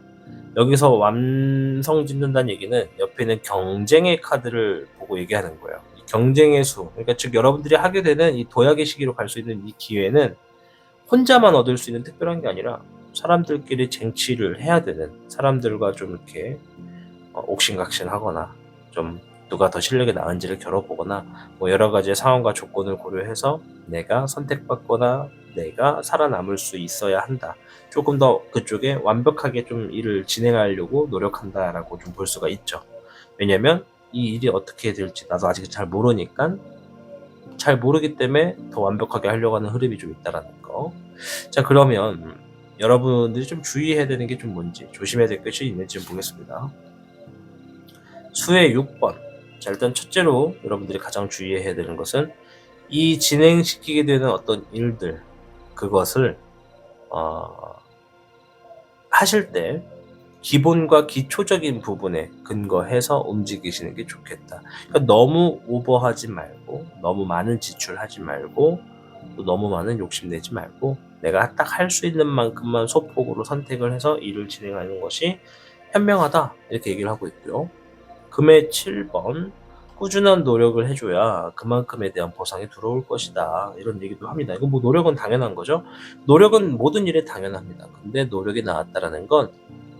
A: 여기서 완성 짓는다는 얘기는 옆에 있는 경쟁의 카드를 보고 얘기하는 거예요. 이 경쟁의 수, 그러니까 즉 여러분들이 하게 되는 이 도약의 시기로 갈 수 있는 이 기회는 혼자만 얻을 수 있는 특별한 게 아니라 사람들끼리 쟁취를 해야 되는, 사람들과 좀 이렇게 옥신각신하거나 좀 누가 더 실력이 나은지를 겨뤄보거나, 뭐 여러 가지의 상황과 조건을 고려해서 내가 선택받거나 내가 살아남을 수 있어야 한다. 조금 더 그쪽에 완벽하게 좀 일을 진행하려고 노력한다라고 좀 볼 수가 있죠. 왜냐면 이 일이 어떻게 될지 나도 아직 잘 모르니까, 잘 모르기 때문에 더 완벽하게 하려고 하는 흐름이 좀 있다라는 거. 자, 그러면 여러분들이 좀 주의해야 되는 게 좀 뭔지, 조심해야 될 것이 있는지 좀 보겠습니다. 수의 6번. 자, 일단 첫째로 여러분들이 가장 주의해야 되는 것은, 이 진행시키게 되는 어떤 일들, 그것을 하실 때 기본과 기초적인 부분에 근거해서 움직이시는 게 좋겠다. 그러니까 너무 오버하지 말고, 너무 많은 지출하지 말고, 또 너무 많은 욕심내지 말고, 내가 딱 할 수 있는 만큼만 소폭으로 선택을 해서 일을 진행하는 것이 현명하다, 이렇게 얘기를 하고 있고요. 금의 7번, 꾸준한 노력을 해줘야 그만큼에 대한 보상이 들어올 것이다, 이런 얘기도 합니다. 이건 뭐 노력은 당연한 거죠. 노력은 모든 일에 당연합니다. 근데 노력이 나왔다라는 건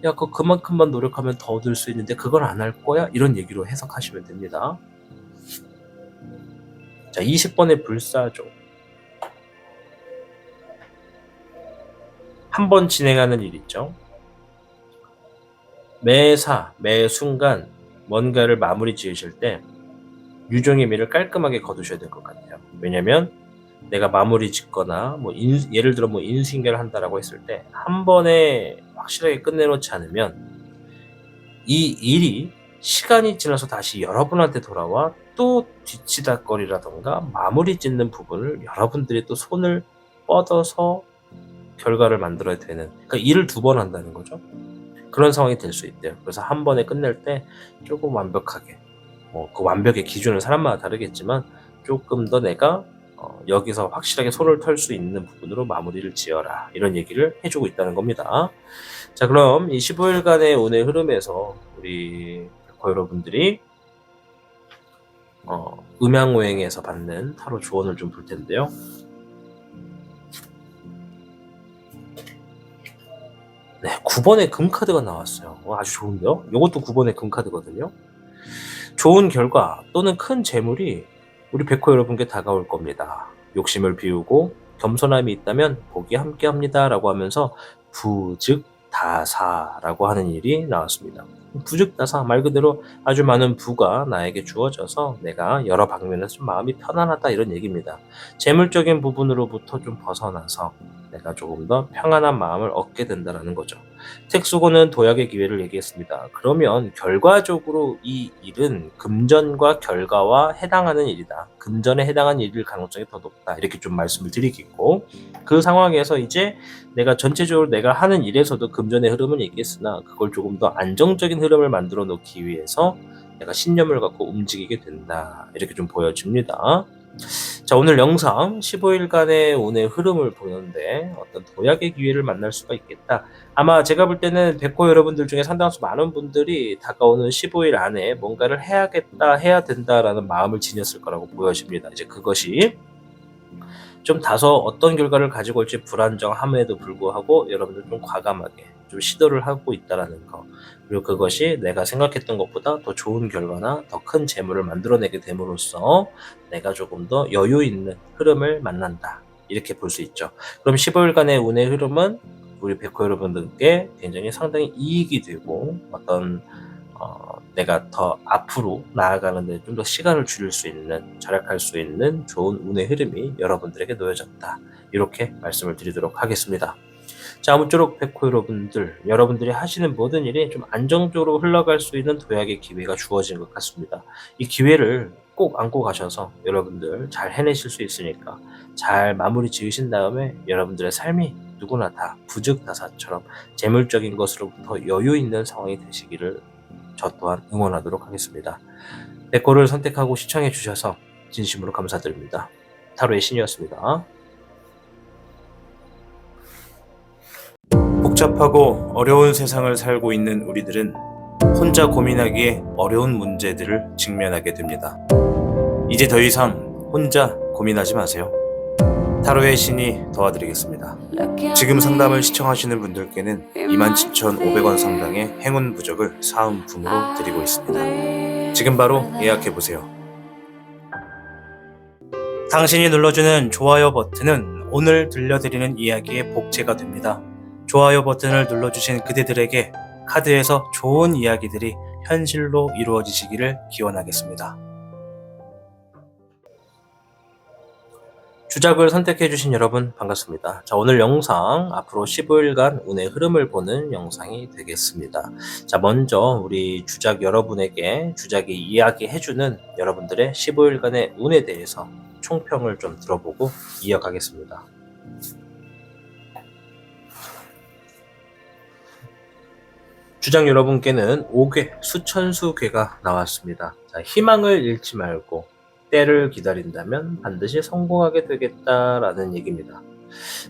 A: 야, 그만큼만 노력하면 더 얻을 수 있는데 그걸 안 할 거야? 이런 얘기로 해석하시면 됩니다. 자, 20번의 불사조. 한 번 진행하는 일 있죠. 매사, 매 순간 뭔가를 마무리 지으실 때 유종의 미를 깔끔하게 거두셔야 될 것 같아요. 왜냐면 내가 마무리 짓거나 예를 들어 인수인계를 한다라고 했을 때 한 번에 확실하게 끝내놓지 않으면 이 일이 시간이 지나서 다시 여러분한테 돌아와 또 뒤치다거리라던가 마무리 짓는 부분을 여러분들이 또 손을 뻗어서 결과를 만들어야 되는, 그러니까 일을 2번 한다는 거죠. 그런 상황이 될 수 있대요. 그래서 한 번에 끝낼 때 조금 완벽하게, 그 완벽의 기준은 사람마다 다르겠지만 조금 더 내가 여기서 확실하게 손을 털 수 있는 부분으로 마무리를 지어라, 이런 얘기를 해주고 있다는 겁니다. 자, 그럼 이 15일간의 운의 흐름에서 우리 백호 여러분들이 음양오행에서 받는 타로 조언을 좀 볼 텐데요. 네, 9번의 금카드가 나왔어요. 아주 좋은데요? 이것도 9번의 금카드거든요. 좋은 결과 또는 큰 재물이 우리 백호 여러분께 다가올 겁니다. 욕심을 비우고 겸손함이 있다면 복이 함께합니다 라고 하면서 부즉다사라고 하는 일이 나왔습니다. 부즉다사, 말 그대로 아주 많은 부가 나에게 주어져서 내가 여러 방면에서 좀 마음이 편안하다, 이런 얘기입니다. 재물적인 부분으로부터 좀 벗어나서 내가 조금 더 평안한 마음을 얻게 된다는 거죠. 택수고는 도약의 기회를 얘기했습니다. 그러면 결과적으로 이 일은 금전과 결과와 해당하는 일이다. 금전에 해당하는 일일 가능성이 더 높다, 이렇게 좀 말씀을 드리겠고, 그 상황에서 이제 내가 전체적으로 내가 하는 일에서도 금전의 흐름을 얘기했으나 그걸 조금 더 안정적인 흐름을 만들어 놓기 위해서 내가 신념을 갖고 움직이게 된다, 이렇게 좀 보여집니다. 자, 오늘 영상 15일간의 운의 흐름을 보는데 어떤 도약의 기회를 만날 수가 있겠다. 아마 제가 볼 때는 백호 여러분들 중에 상당수 많은 분들이 다가오는 15일 안에 뭔가를 해야겠다, 해야 된다라는 마음을 지녔을 거라고 보여집니다. 이제 그것이 좀 다소 어떤 결과를 가지고 올지 불안정함에도 불구하고 여러분들 좀 과감하게 좀 시도를 하고 있다라는 거, 그리고 그것이 내가 생각했던 것보다 더 좋은 결과나 더 큰 재물을 만들어내게 됨으로써 내가 조금 더 여유 있는 흐름을 만난다, 이렇게 볼 수 있죠. 그럼 15일간의 운의 흐름은 우리 백호 여러분들께 굉장히 상당히 이익이 되고 어떤 내가 더 앞으로 나아가는데 좀 더 시간을 줄일 수 있는, 절약할 수 있는 좋은 운의 흐름이 여러분들에게 놓여졌다, 이렇게 말씀을 드리도록 하겠습니다. 자, 아무쪼록 백호 여러분들이 하시는 모든 일이 좀 안정적으로 흘러갈 수 있는 도약의 기회가 주어진 것 같습니다. 이 기회를 꼭 안고 가셔서 여러분들 잘 해내실 수 있으니까 잘 마무리 지으신 다음에 여러분들의 삶이 누구나 다 부즉다사처럼 재물적인 것으로부터 여유 있는 상황이 되시기를 저 또한 응원하도록 하겠습니다. 백호를 선택하고 시청해 주셔서 진심으로 감사드립니다. 타로의 신이었습니다. 복잡하고 어려운 세상을 살고 있는 우리들은 혼자 고민하기에 어려운 문제들을 직면하게 됩니다. 이제 더 이상 혼자 고민하지 마세요. 타로의 신이 도와드리겠습니다. 지금 상담을 시청하시는 분들께는 27,500원 상당의 행운 부적을 사은품으로 드리고 있습니다. 지금 바로 예약해보세요. 당신이 눌러주는 좋아요 버튼은 오늘 들려드리는 이야기의 복제가 됩니다. 좋아요 버튼을 눌러주신 그대들에게 카드에서 좋은 이야기들이 현실로 이루어지시기를 기원하겠습니다. 주작을 선택해주신 여러분 반갑습니다. 자, 오늘 영상 앞으로 15일간 운의 흐름을 보는 영상이 되겠습니다. 자, 먼저 우리 주작 여러분에게 주작이 이야기해주는 여러분들의 15일간의 운에 대해서 총평을 좀 들어보고 이어가겠습니다. 주작 여러분께는 5궤, 수천수궤가 나왔습니다. 자, 희망을 잃지 말고 때를 기다린다면 반드시 성공하게 되겠다라는 얘기입니다.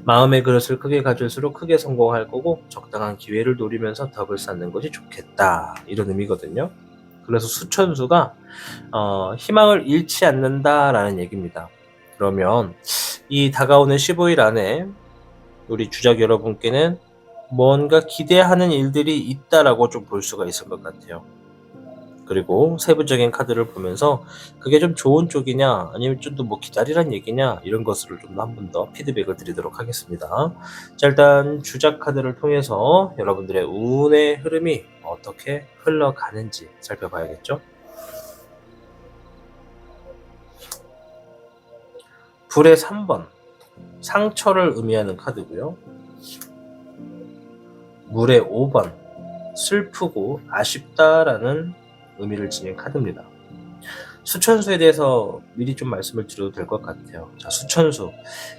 A: 마음의 그릇을 크게 가질수록 크게 성공할 거고 적당한 기회를 노리면서 덕을 쌓는 것이 좋겠다, 이런 의미거든요. 그래서 수천수가 희망을 잃지 않는다라는 얘기입니다. 그러면 이 다가오는 15일 안에 우리 주작 여러분께는 뭔가 기대하는 일들이 있다라고 좀 볼 수가 있을 것 같아요. 그리고 세부적인 카드를 보면서 그게 좀 좋은 쪽이냐 아니면 좀 더 뭐 기다리란 얘기냐 이런 것을 좀 한 번 더 피드백을 드리도록 하겠습니다. 자, 일단 주작 카드를 통해서 여러분들의 운의 흐름이 어떻게 흘러가는지 살펴봐야겠죠. 불의 3번 상처를 의미하는 카드고요. 물의 5번 슬프고 아쉽다라는 의미를 지닌 카드입니다. 수천수에 대해서 미리 좀 말씀을 드려도 될 것 같아요. 자, 수천수.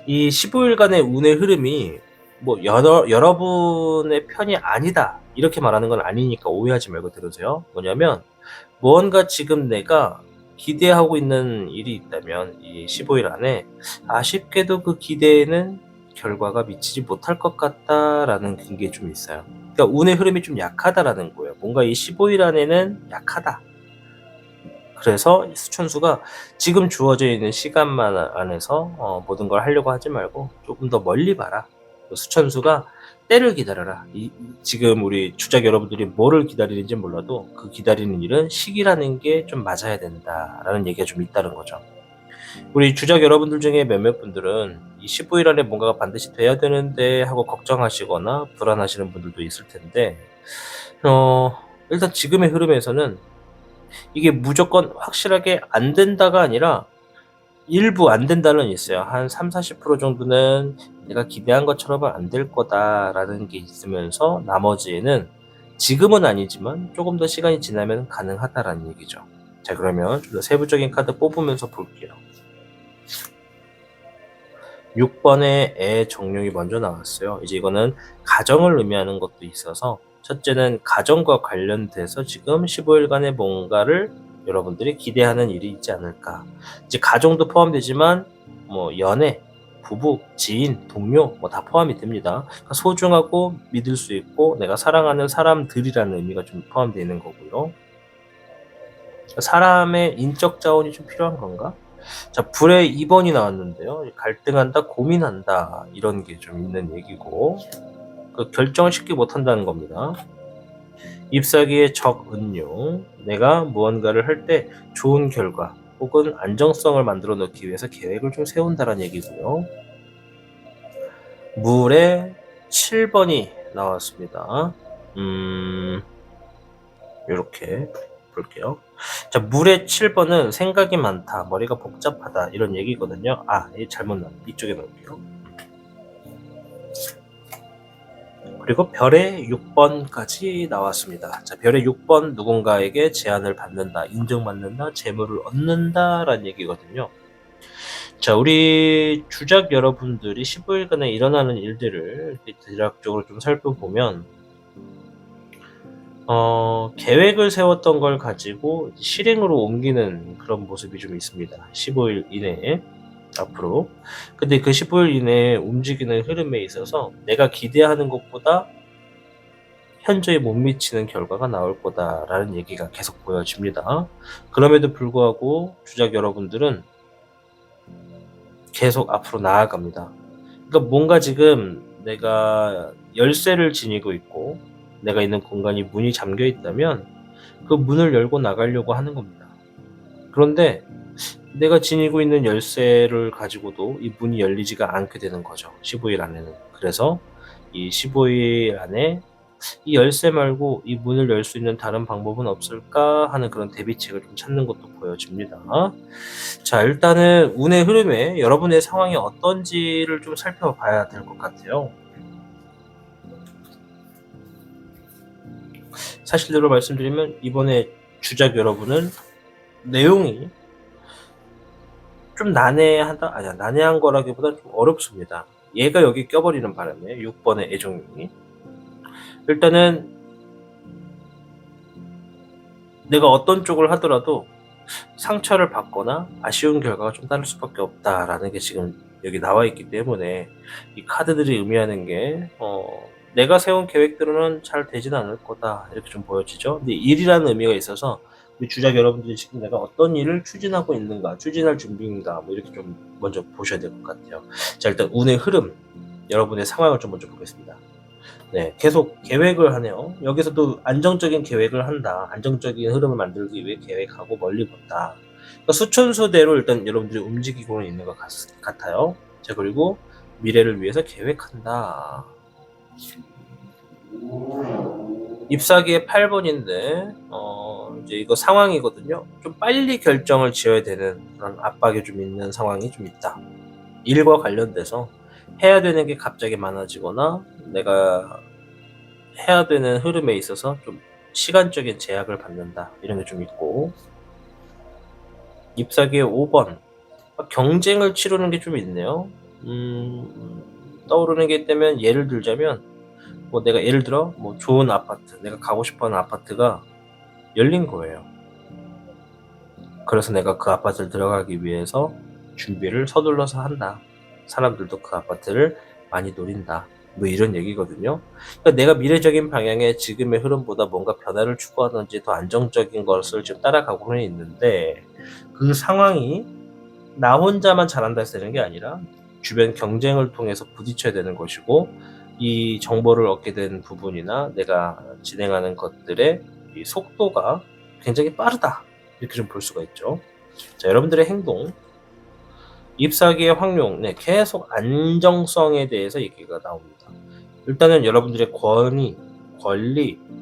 A: 이 15일간의 운의 흐름이 뭐 여러분의 편이 아니다 이렇게 말하는 건 아니니까 오해하지 말고 들으세요. 뭐냐면 무언가 지금 내가 기대하고 있는 일이 있다면 이 15일 안에 아쉽게도 그 기대에는 결과가 미치지 못할 것 같다라는 게 좀 있어요. 그러니까 운의 흐름이 좀 약하다라는 거예요. 뭔가 이 15일 안에는 약하다. 그래서 수천수가 지금 주어져 있는 시간만 안에서 모든 걸 하려고 하지 말고 조금 더 멀리 봐라. 수천수가 때를 기다려라. 지금 우리 주작 여러분들이 뭐를 기다리는지 몰라도 그 기다리는 일은 시기라는 게 좀 맞아야 된다라는 얘기가 좀 있다는 거죠. 우리 주작 여러분들 중에 몇몇 분들은 이 15일 안에 뭔가가 반드시 돼야 되는데 하고 걱정하시거나 불안하시는 분들도 있을 텐데 일단 지금의 흐름에서는 이게 무조건 확실하게 안 된다가 아니라 일부 안 된다는 있어요. 한 30-40% 정도는 내가 기대한 것처럼은 안 될 거다라는 게 있으면서 나머지에는 지금은 아니지만 조금 더 시간이 지나면 가능하다라는 얘기죠. 자, 그러면 좀 더 세부적인 카드 뽑으면서 볼게요. 6번의 애 정령이 먼저 나왔어요. 이제 이거는 가정을 의미하는 것도 있어서 첫째는 가정과 관련돼서 지금 15일간의 뭔가를 여러분들이 기대하는 일이 있지 않을까. 이제 가정도 포함되지만 뭐 연애, 부부, 지인, 동료 뭐 다 포함이 됩니다. 그러니까 소중하고 믿을 수 있고 내가 사랑하는 사람들이라는 의미가 좀 포함되어 있는 거고요. 사람의 인적 자원이 좀 필요한 건가? 자, 불의 2번이 나왔는데요. 갈등한다, 고민한다 이런 게 좀 있는 얘기고 그 결정을 쉽게 못한다는 겁니다. 잎사귀의 적은용, 내가 무언가를 할 때 좋은 결과 혹은 안정성을 만들어 놓기 위해서 계획을 좀 세운다는 얘기고요. 물의 7번이 나왔습니다. 이렇게 볼게요. 자, 물의 7번은 생각이 많다, 머리가 복잡하다 이런 얘기거든요. 잘못 나왔네. 이쪽에 놓을게요. 그리고 별의 6번까지 나왔습니다. 자, 별의 6번 누군가에게 제안을 받는다, 인정받는다, 재물을 얻는다 라는 얘기거든요. 자, 우리 주작 여러분들이 15일간에 일어나는 일들을 대략적으로 좀 살펴보면 계획을 세웠던 걸 가지고 실행으로 옮기는 그런 모습이 좀 있습니다. 15일 이내에 앞으로. 근데 그 15일 이내에 움직이는 흐름에 있어서 내가 기대하는 것보다 현저히 못 미치는 결과가 나올 거다라는 얘기가 계속 보여집니다. 그럼에도 불구하고 주작 여러분들은 계속 앞으로 나아갑니다. 그러니까 뭔가 지금 내가 열쇠를 지니고 있고 내가 있는 공간이 문이 잠겨 있다면 그 문을 열고 나가려고 하는 겁니다. 그런데 내가 지니고 있는 열쇠를 가지고도 이 문이 열리지가 않게 되는 거죠. 15일 안에는. 그래서 이 15일 안에 이 열쇠 말고 이 문을 열 수 있는 다른 방법은 없을까 하는 그런 대비책을 좀 찾는 것도 보여집니다. 자, 일단은 운의 흐름에 여러분의 상황이 어떤지를 좀 살펴봐야 될 것 같아요. 사실대로 말씀드리면 이번에 주작 여러분은 내용이 좀 난해한 거라기보다 좀 어렵습니다. 얘가 여기 껴버리는 바람에 6번의 애정용이 일단은 내가 어떤 쪽을 하더라도 상처를 받거나 아쉬운 결과가 좀 따를 수밖에 없다라는 게 지금 여기 나와 있기 때문에 이 카드들이 의미하는 게 내가 세운 계획대로는 잘 되진 않을 거다 이렇게 좀 보여지죠. 근데 일이라는 의미가 있어서 우리 주작 여러분들이 지금 내가 어떤 일을 추진하고 있는가, 추진할 준비인가 뭐 이렇게 좀 먼저 보셔야 될 것 같아요. 자, 일단 운의 흐름, 여러분의 상황을 좀 먼저 보겠습니다. 네, 계속 계획을 하네요. 여기서도 안정적인 계획을 한다. 안정적인 흐름을 만들기 위해 계획하고 멀리 본다. 그러니까 수천수대로 일단 여러분들이 움직이고는 있는 것 같아요. 자, 그리고 미래를 위해서 계획한다. 잎사귀의 8번인데 이제 이거 상황이거든요. 좀 빨리 결정을 지어야 되는 그런 압박이 좀 있는 상황이 좀 있다. 일과 관련돼서 해야 되는 게 갑자기 많아지거나 내가 해야 되는 흐름에 있어서 좀 시간적인 제약을 받는다. 이런 게 좀 있고, 잎사귀의 5번 경쟁을 치르는 게 좀 있네요. 떠오르는 게 있다면 예를 들자면 뭐 내가 예를 들어 뭐 좋은 아파트, 내가 가고 싶어하는 아파트가 열린 거예요. 그래서 내가 그 아파트를 들어가기 위해서 준비를 서둘러서 한다. 사람들도 그 아파트를 많이 노린다. 뭐 이런 얘기거든요. 그러니까 내가 미래적인 방향의 지금의 흐름보다 뭔가 변화를 추구하든지 더 안정적인 것을 지금 따라가고는 있는데, 그 상황이 나 혼자만 잘한다 해서 되는 게 아니라 주변 경쟁을 통해서 부딪혀야 되는 것이고, 이 정보를 얻게 된 부분이나 내가 진행하는 것들의 이 속도가 굉장히 빠르다. 이렇게 좀 볼 수가 있죠. 자, 여러분들의 행동, 잎사귀의 확률, 네, 계속 안정성에 대해서 얘기가 나옵니다. 일단은 여러분들의 권리,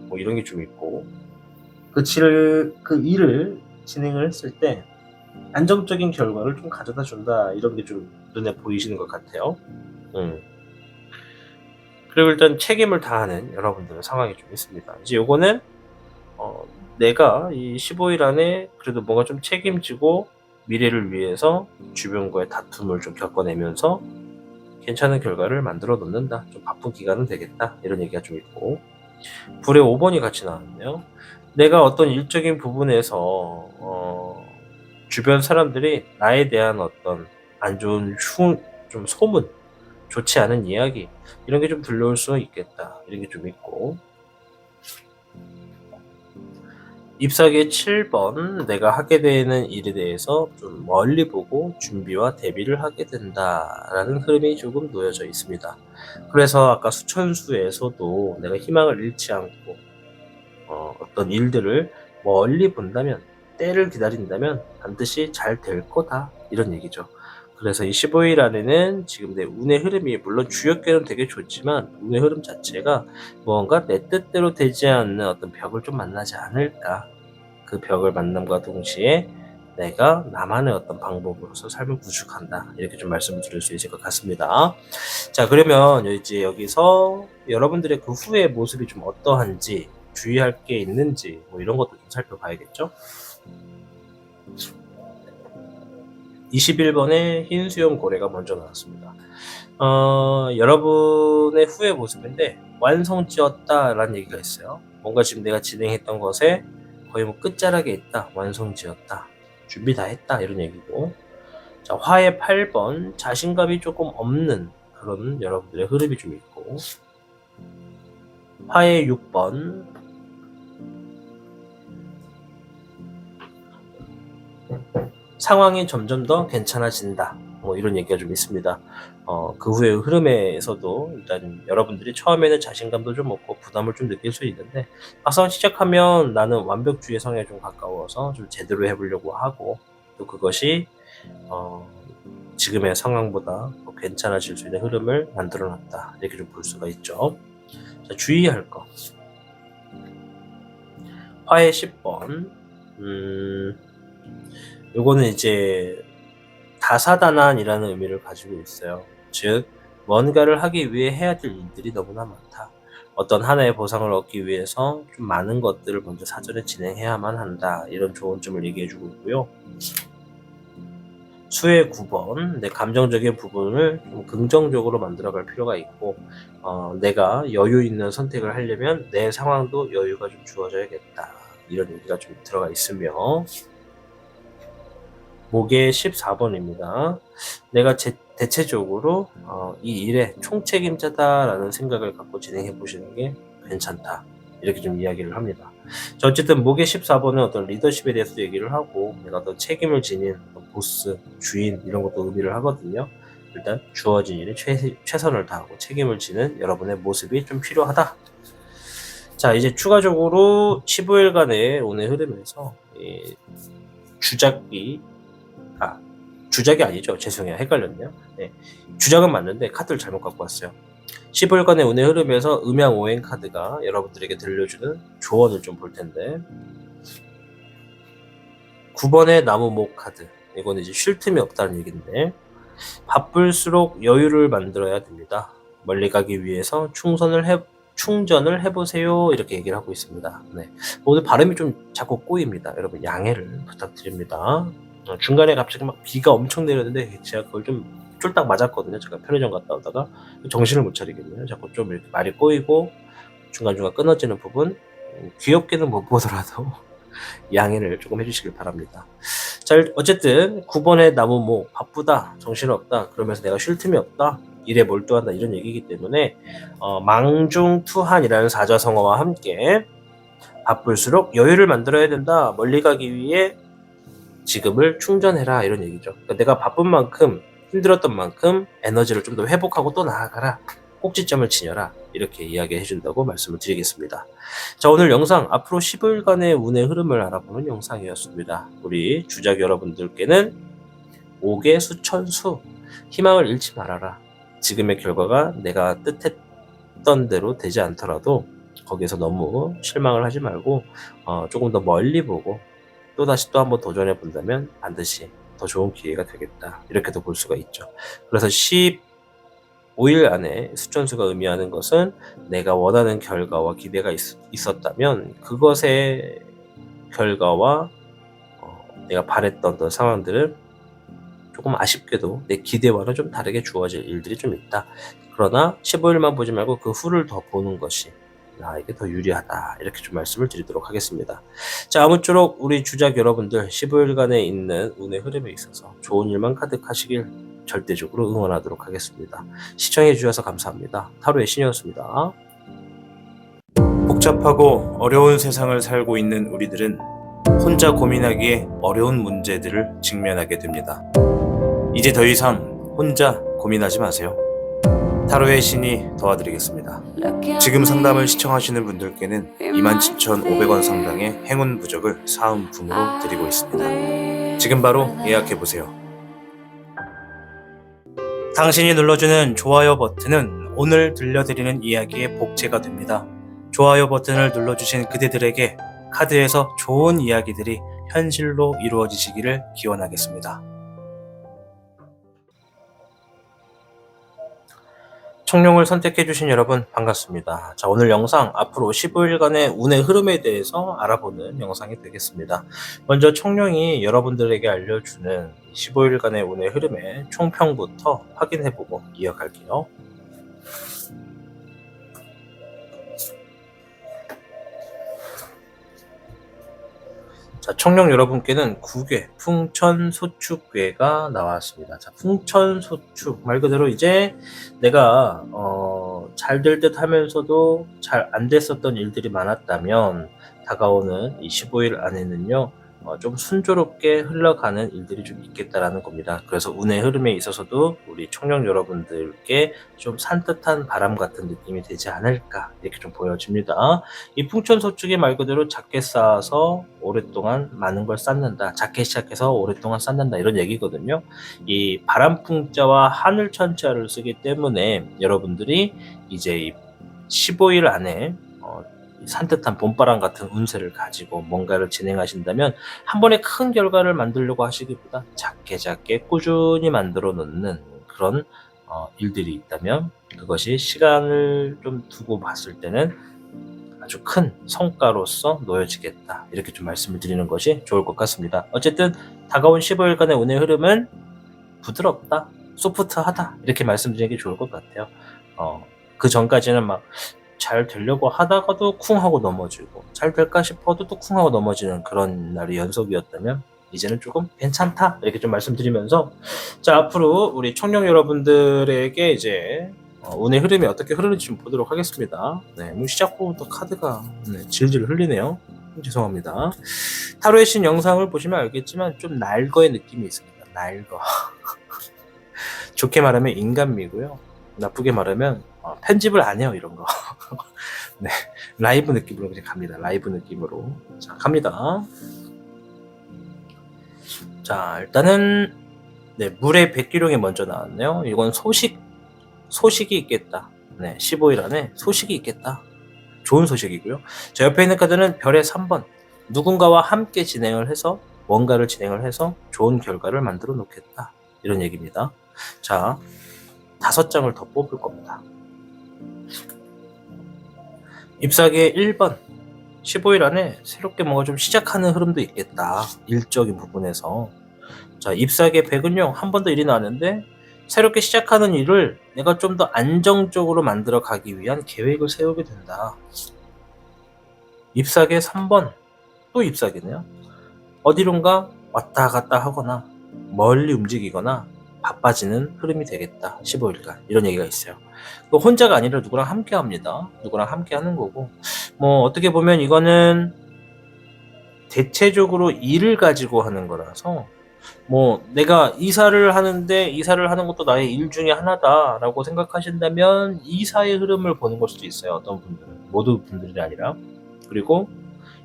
A: 뭐 이런 게 좀 있고, 그 일을 진행을 했을 때 안정적인 결과를 좀 가져다 준다. 이런 게 좀 눈에 보이시는 것 같아요. 그리고 일단 책임을 다하는 여러분들의 상황이 좀 있습니다. 이제 요거는 내가 이 15일 안에 그래도 뭔가 좀 책임지고 미래를 위해서 주변과의 다툼을 좀 겪어내면서 괜찮은 결과를 만들어 놓는다. 좀 바쁜 기간은 되겠다. 이런 얘기가 좀 있고, 불의 5번이 같이 나왔네요. 내가 어떤 일적인 부분에서 주변 사람들이 나에 대한 어떤 안 좋은 좀 소문, 좋지 않은 이야기, 이런 게 좀 들려올 수 있겠다. 이런 게 좀 있고, 잎사귀의 7번, 내가 하게 되는 일에 대해서 좀 멀리 보고 준비와 대비를 하게 된다라는 흐름이 조금 놓여져 있습니다. 그래서 아까 수천수에서도 내가 희망을 잃지 않고 어떤 일들을 멀리 본다면, 때를 기다린다면 반드시 잘 될 거다, 이런 얘기죠. 그래서 이 15일 안에는 지금 내 운의 흐름이 물론 주역계는 되게 좋지만 운의 흐름 자체가 뭔가 내 뜻대로 되지 않는 어떤 벽을 좀 만나지 않을까. 그 벽을 만남과 동시에 내가 나만의 어떤 방법으로서 삶을 구축한다. 이렇게 좀 말씀을 드릴 수 있을 것 같습니다. 자, 그러면 이제 여기서 여러분들의 그 후의 모습이 좀 어떠한지, 주의할 게 있는지, 뭐 이런 것도 좀 살펴봐야겠죠? 21번의 흰 수염 고래가 먼저 나왔습니다. 여러분의 후의 모습인데 완성지었다라는 얘기가 있어요. 뭔가 지금 내가 진행했던 것에 거의 뭐 끝자락에 있다, 완성지었다, 준비 다 했다, 이런 얘기고. 자, 화의 8번, 자신감이 조금 없는 그런 여러분들의 흐름이 좀 있고, 화의 6번, 상황이 점점 더 괜찮아진다. 뭐 이런 얘기가 좀 있습니다. 그 후의 흐름에서도 일단 여러분들이 처음에는 자신감도 좀 없고 부담을 좀 느낄 수 있는데, 막상 시작하면 나는 완벽주의 성에 좀 가까워서 좀 제대로 해보려고 하고, 또 그것이 지금의 상황보다 더 괜찮아질 수 있는 흐름을 만들어놨다. 이렇게 좀 볼 수가 있죠. 자, 주의할 거. 화의 10번. 요거는 이제 다사다난이라는 의미를 가지고 있어요. 즉, 뭔가를 하기 위해 해야 될 일들이 너무나 많다. 어떤 하나의 보상을 얻기 위해서 좀 많은 것들을 먼저 사전에 진행해야만 한다. 이런 조언점을 얘기해주고 있고요. 수의 9번, 내 감정적인 부분을 좀 긍정적으로 만들어갈 필요가 있고, 내가 여유 있는 선택을 하려면 내 상황도 여유가 좀 주어져야겠다. 이런 얘기가 좀 들어가 있으며, 목의 14번입니다. 내가 대체적으로 이 일에 총책임자다라는 생각을 갖고 진행해 보시는 게 괜찮다. 이렇게 좀 이야기를 합니다. 자, 어쨌든 목의 14번은 어떤 리더십에 대해서 얘기를 하고, 내가 어떤 책임을 지닌 어떤 보스, 주인, 이런 것도 의미를 하거든요. 일단 주어진 일에 최선을 다하고 책임을 지는 여러분의 모습이 좀 필요하다. 자, 이제 추가적으로 15일간의 운의 흐름에서 주작이 아니죠. 죄송해요. 헷갈렸네요. 네, 주작은 맞는데 카드를 잘못 갖고 왔어요. 15일간의 운의 흐름에서 음양오행 카드가 여러분들에게 들려주는 조언을 좀 볼 텐데, 9번의 나무목 카드, 이거는 이제 쉴 틈이 없다는 얘기인데, 바쁠수록 여유를 만들어야 됩니다. 멀리 가기 위해서 충전을 해보세요. 이렇게 얘기를 하고 있습니다. 네. 오늘 발음이 좀 자꾸 꼬입니다. 여러분 양해를 부탁드립니다. 중간에 갑자기 막 비가 엄청 내렸는데 제가 그걸 좀 쫄딱 맞았거든요. 제가 편의점 갔다 오다가 정신을 못 차리겠네요. 자꾸 좀 이렇게 말이 꼬이고 중간중간 끊어지는 부분, 귀엽게는 못 보더라도 양해를 조금 해주시길 바랍니다. 자, 어쨌든 9번의 나무모, 바쁘다, 정신없다, 그러면서 내가 쉴 틈이 없다, 일에 몰두한다, 이런 얘기이기 때문에 망중투한이라는 사자성어와 함께 바쁠수록 여유를 만들어야 된다, 멀리 가기 위해 지금을 충전해라, 이런 얘기죠. 그러니까 내가 바쁜 만큼, 힘들었던 만큼 에너지를 좀 더 회복하고 또 나아가라, 꼭지점을 지녀라, 이렇게 이야기해 준다고 말씀을 드리겠습니다. 자, 오늘 영상 앞으로 15일간의 운의 흐름을 알아보는 영상이었습니다. 우리 주작 여러분들께는 옥의 수천수, 희망을 잃지 말아라. 지금의 결과가 내가 뜻했던 대로 되지 않더라도 거기에서 너무 실망을 하지 말고 조금 더 멀리 보고 또다시 또 한번 도전해 본다면 반드시 더 좋은 기회가 되겠다, 이렇게도 볼 수가 있죠. 그래서 15일 안에 수천수가 의미하는 것은 내가 원하는 결과와 기대가 있었다면 그것의 결과와 내가 바랬던 어떤 상황들은 조금 아쉽게도 내 기대와는 좀 다르게 주어질 일들이 좀 있다. 그러나 15일만 보지 말고 그 후를 더 보는 것이 나에게 더 유리하다, 이렇게 좀 말씀을 드리도록 하겠습니다. 자, 아무쪼록 우리 주작 여러분들 15일간에 있는 운의 흐름에 있어서 좋은 일만 가득하시길 절대적으로 응원하도록 하겠습니다. 시청해 주셔서 감사합니다. 타로의 신이었습니다. 복잡하고 어려운 세상을 살고 있는 우리들은 혼자 고민하기에 어려운 문제들을 직면하게 됩니다. 이제 더 이상 혼자 고민하지 마세요. 타로의 신이 도와드리겠습니다. 지금 상담을 시청하시는 분들께는 27,500원 상당의 행운 부적을 사은품으로 드리고 있습니다. 지금 바로 예약해보세요. 당신이 눌러주는 좋아요 버튼은 오늘 들려드리는 이야기의 복제가 됩니다. 좋아요 버튼을 눌러주신 그대들에게 카드에서 좋은 이야기들이 현실로 이루어지시기를 기원하겠습니다. 청룡을 선택해주신 여러분 반갑습니다. 자, 오늘 영상 앞으로 15일간의 운의 흐름에 대해서 알아보는 영상이 되겠습니다. 먼저 청룡이 여러분들에게 알려주는 15일간의 운의 흐름의 총평부터 확인해보고 이어갈게요. 자, 청룡 여러분께는 9괴, 풍천소축괴가 나왔습니다. 자, 풍천소축 말 그대로 이제 내가 잘 될 듯 하면서도 잘 안 됐었던 일들이 많았다면 다가오는 이 15일 안에는요, 좀 순조롭게 흘러가는 일들이 좀 있겠다라는 겁니다. 그래서 운의 흐름에 있어서도 우리 청룡 여러분들께 좀 산뜻한 바람 같은 느낌이 되지 않을까, 이렇게 좀 보여집니다. 이 풍천소축이 말 그대로 작게 쌓아서 오랫동안 많은 걸 쌓는다, 작게 시작해서 오랫동안 쌓는다, 이런 얘기거든요. 이 바람풍자와 하늘천자를 쓰기 때문에 여러분들이 이제 이 15일 안에 산뜻한 봄바람 같은 운세를 가지고 뭔가를 진행하신다면 한 번에 큰 결과를 만들려고 하시기보다 작게 꾸준히 만들어 놓는 그런 일들이 있다면 그것이 시간을 좀 두고 봤을 때는 아주 큰 성과로서 놓여지겠다, 이렇게 좀 말씀을 드리는 것이 좋을 것 같습니다. 어쨌든 다가온 15일간의 운의 흐름은 부드럽다, 소프트하다, 이렇게 말씀드리는 게 좋을 것 같아요. 그 전까지는 막 잘 되려고 하다가도 쿵 하고 넘어지고 잘 될까 싶어도 또 쿵 하고 넘어지는 그런 날이 연속이었다면 이제는 조금 괜찮다, 이렇게 좀 말씀드리면서, 자, 앞으로 우리 청룡 여러분들에게 이제 운의 흐름이 어떻게 흐르는지 좀 보도록 하겠습니다. 네, 뭐 시작 후부터 카드가 질질 흘리네요. 죄송합니다. 타로의 신 영상을 보시면 알겠지만 좀 날거의 느낌이 있습니다. 날거. 좋게 말하면 인간미고요. 나쁘게 말하면 편집을 안 해요, 이런 거. 네, 라이브 느낌으로 그냥 갑니다. 라이브 느낌으로. 자, 갑니다. 자, 일단은 네, 물의 백기룡이 먼저 나왔네요. 이건 소식이 있겠다. 네, 15일 안에 소식이 있겠다. 좋은 소식이고요. 자, 옆에 있는 카드는 별의 3번. 누군가와 함께 뭔가를 진행을 해서 좋은 결과를 만들어 놓겠다. 이런 얘기입니다. 자, 5장을 더 뽑을 겁니다. 잎사귀의 1번. 15일 안에 새롭게 뭔가 좀 시작하는 흐름도 있겠다. 일적인 부분에서. 자, 잎사귀의 백은요, 한 번 더 일이 나왔는데, 새롭게 시작하는 일을 내가 좀 더 안정적으로 만들어 가기 위한 계획을 세우게 된다. 잎사귀의 3번. 또 잎사귀네요. 어디론가 왔다 갔다 하거나, 멀리 움직이거나, 바빠지는 흐름이 되겠다. 15일간. 이런 얘기가 있어요. 또 혼자가 아니라 누구랑 함께 합니다. 누구랑 함께 하는 거고. 어떻게 보면 이거는 대체적으로 일을 가지고 하는 거라서, 내가 이사를 하는 것도 나의 일 중에 하나다라고 생각하신다면 이사의 흐름을 보는 걸 수도 있어요. 어떤 분들은. 모두 분들이 아니라. 그리고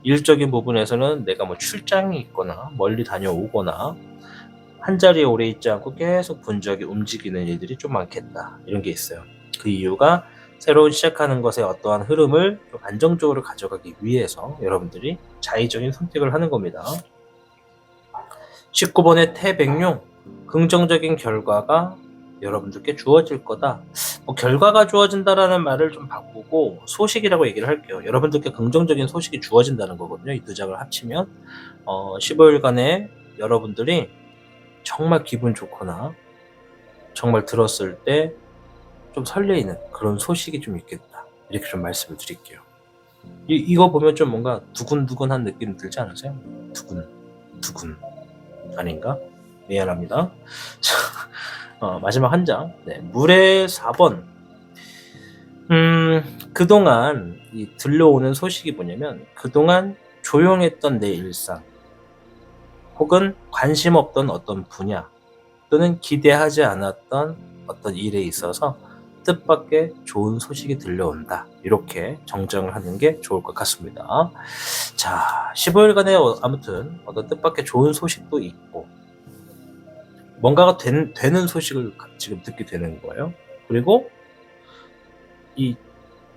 A: 일적인 부분에서는 내가 출장이 있거나 멀리 다녀오거나 한 자리에 오래 있지 않고 계속 분주하게 움직이는 일들이 좀 많겠다. 이런 게 있어요. 그 이유가 새로운 시작하는 것에 어떠한 흐름을 좀 안정적으로 가져가기 위해서 여러분들이 자의적인 선택을 하는 겁니다. 19번의 태백룡. 긍정적인 결과가 여러분들께 주어질 거다. 결과가 주어진다라는 말을 좀 바꾸고 소식이라고 얘기를 할게요. 여러분들께 긍정적인 소식이 주어진다는 거거든요. 이 2장을 합치면 15일간에 여러분들이 정말 기분 좋거나 정말 들었을 때 좀 설레이는 그런 소식이 좀 있겠다. 이렇게 좀 말씀을 드릴게요. 이거 보면 좀 뭔가 두근두근한 느낌 들지 않으세요? 두근 아닌가? 미안합니다. 마지막 한 장. 네, 물의 4번. 그동안 들려오는 소식이 뭐냐면, 그동안 조용했던 내 일상, 혹은 관심 없던 어떤 분야, 또는 기대하지 않았던 어떤 일에 있어서 뜻밖의 좋은 소식이 들려온다. 이렇게 정정을 하는 게 좋을 것 같습니다. 자, 15일간에 아무튼 어떤 뜻밖의 좋은 소식도 있고, 뭔가가 되는 소식을 지금 듣게 되는 거예요. 그리고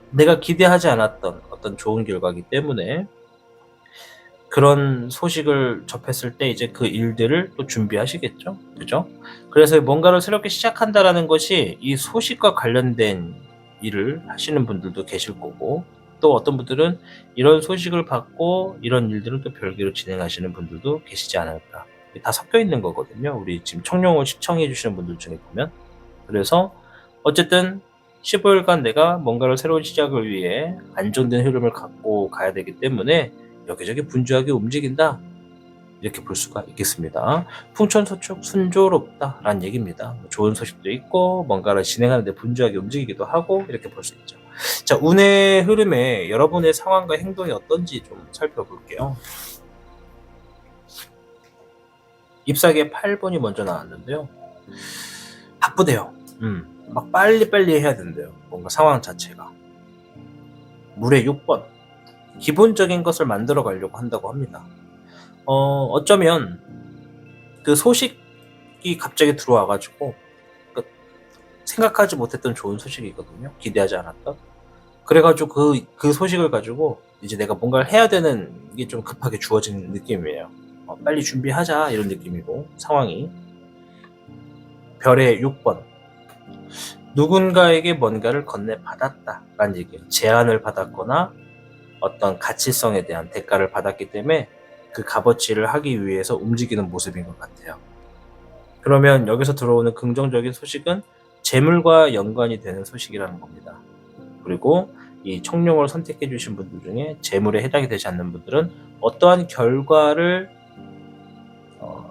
A: 내가 기대하지 않았던 어떤 좋은 결과이기 때문에 그런 소식을 접했을 때 이제 그 일들을 또 준비하시겠죠. 그죠? 그래서 뭔가를 새롭게 시작한다라는 것이 이 소식과 관련된 일을 하시는 분들도 계실 거고, 또 어떤 분들은 이런 소식을 받고 이런 일들을 또 별개로 진행하시는 분들도 계시지 않을까. 다 섞여 있는 거거든요. 우리 지금 청룡을 시청해 주시는 분들 중에 보면. 그래서 어쨌든 15일간 내가 뭔가를 새로운 시작을 위해 안정된 흐름을 갖고 가야 되기 때문에 여기저기 분주하게 움직인다. 이렇게 볼 수가 있겠습니다. 풍천소축 순조롭다라는 얘기입니다. 좋은 소식도 있고 뭔가를 진행하는데 분주하게 움직이기도 하고 이렇게 볼 수 있죠. 자, 운의 흐름에 여러분의 상황과 행동이 어떤지 좀 살펴볼게요. 잎사귀의 8번이 먼저 나왔는데요. 바쁘대요. 막 빨리빨리 해야 된대요. 뭔가 상황 자체가. 물의 6번. 기본적인 것을 만들어 가려고 한다고 합니다. 어쩌면 그 소식이 갑자기 들어와가지고 생각하지 못했던 좋은 소식이거든요. 기대하지 않았던. 그래가지고 그 소식을 가지고 이제 내가 뭔가를 해야 되는 게 좀 급하게 주어진 느낌이에요. 빨리 준비하자 이런 느낌이고 상황이. 별의 6번. 누군가에게 뭔가를 건네받았다 라는 얘기예요. 제안을 받았거나 어떤 가치성에 대한 대가를 받았기 때문에 그 값어치를 하기 위해서 움직이는 모습인 것 같아요. 그러면 여기서 들어오는 긍정적인 소식은 재물과 연관이 되는 소식이라는 겁니다. 그리고 이 청룡을 선택해 주신 분들 중에 재물에 해당이 되지 않는 분들은 어떠한 결과를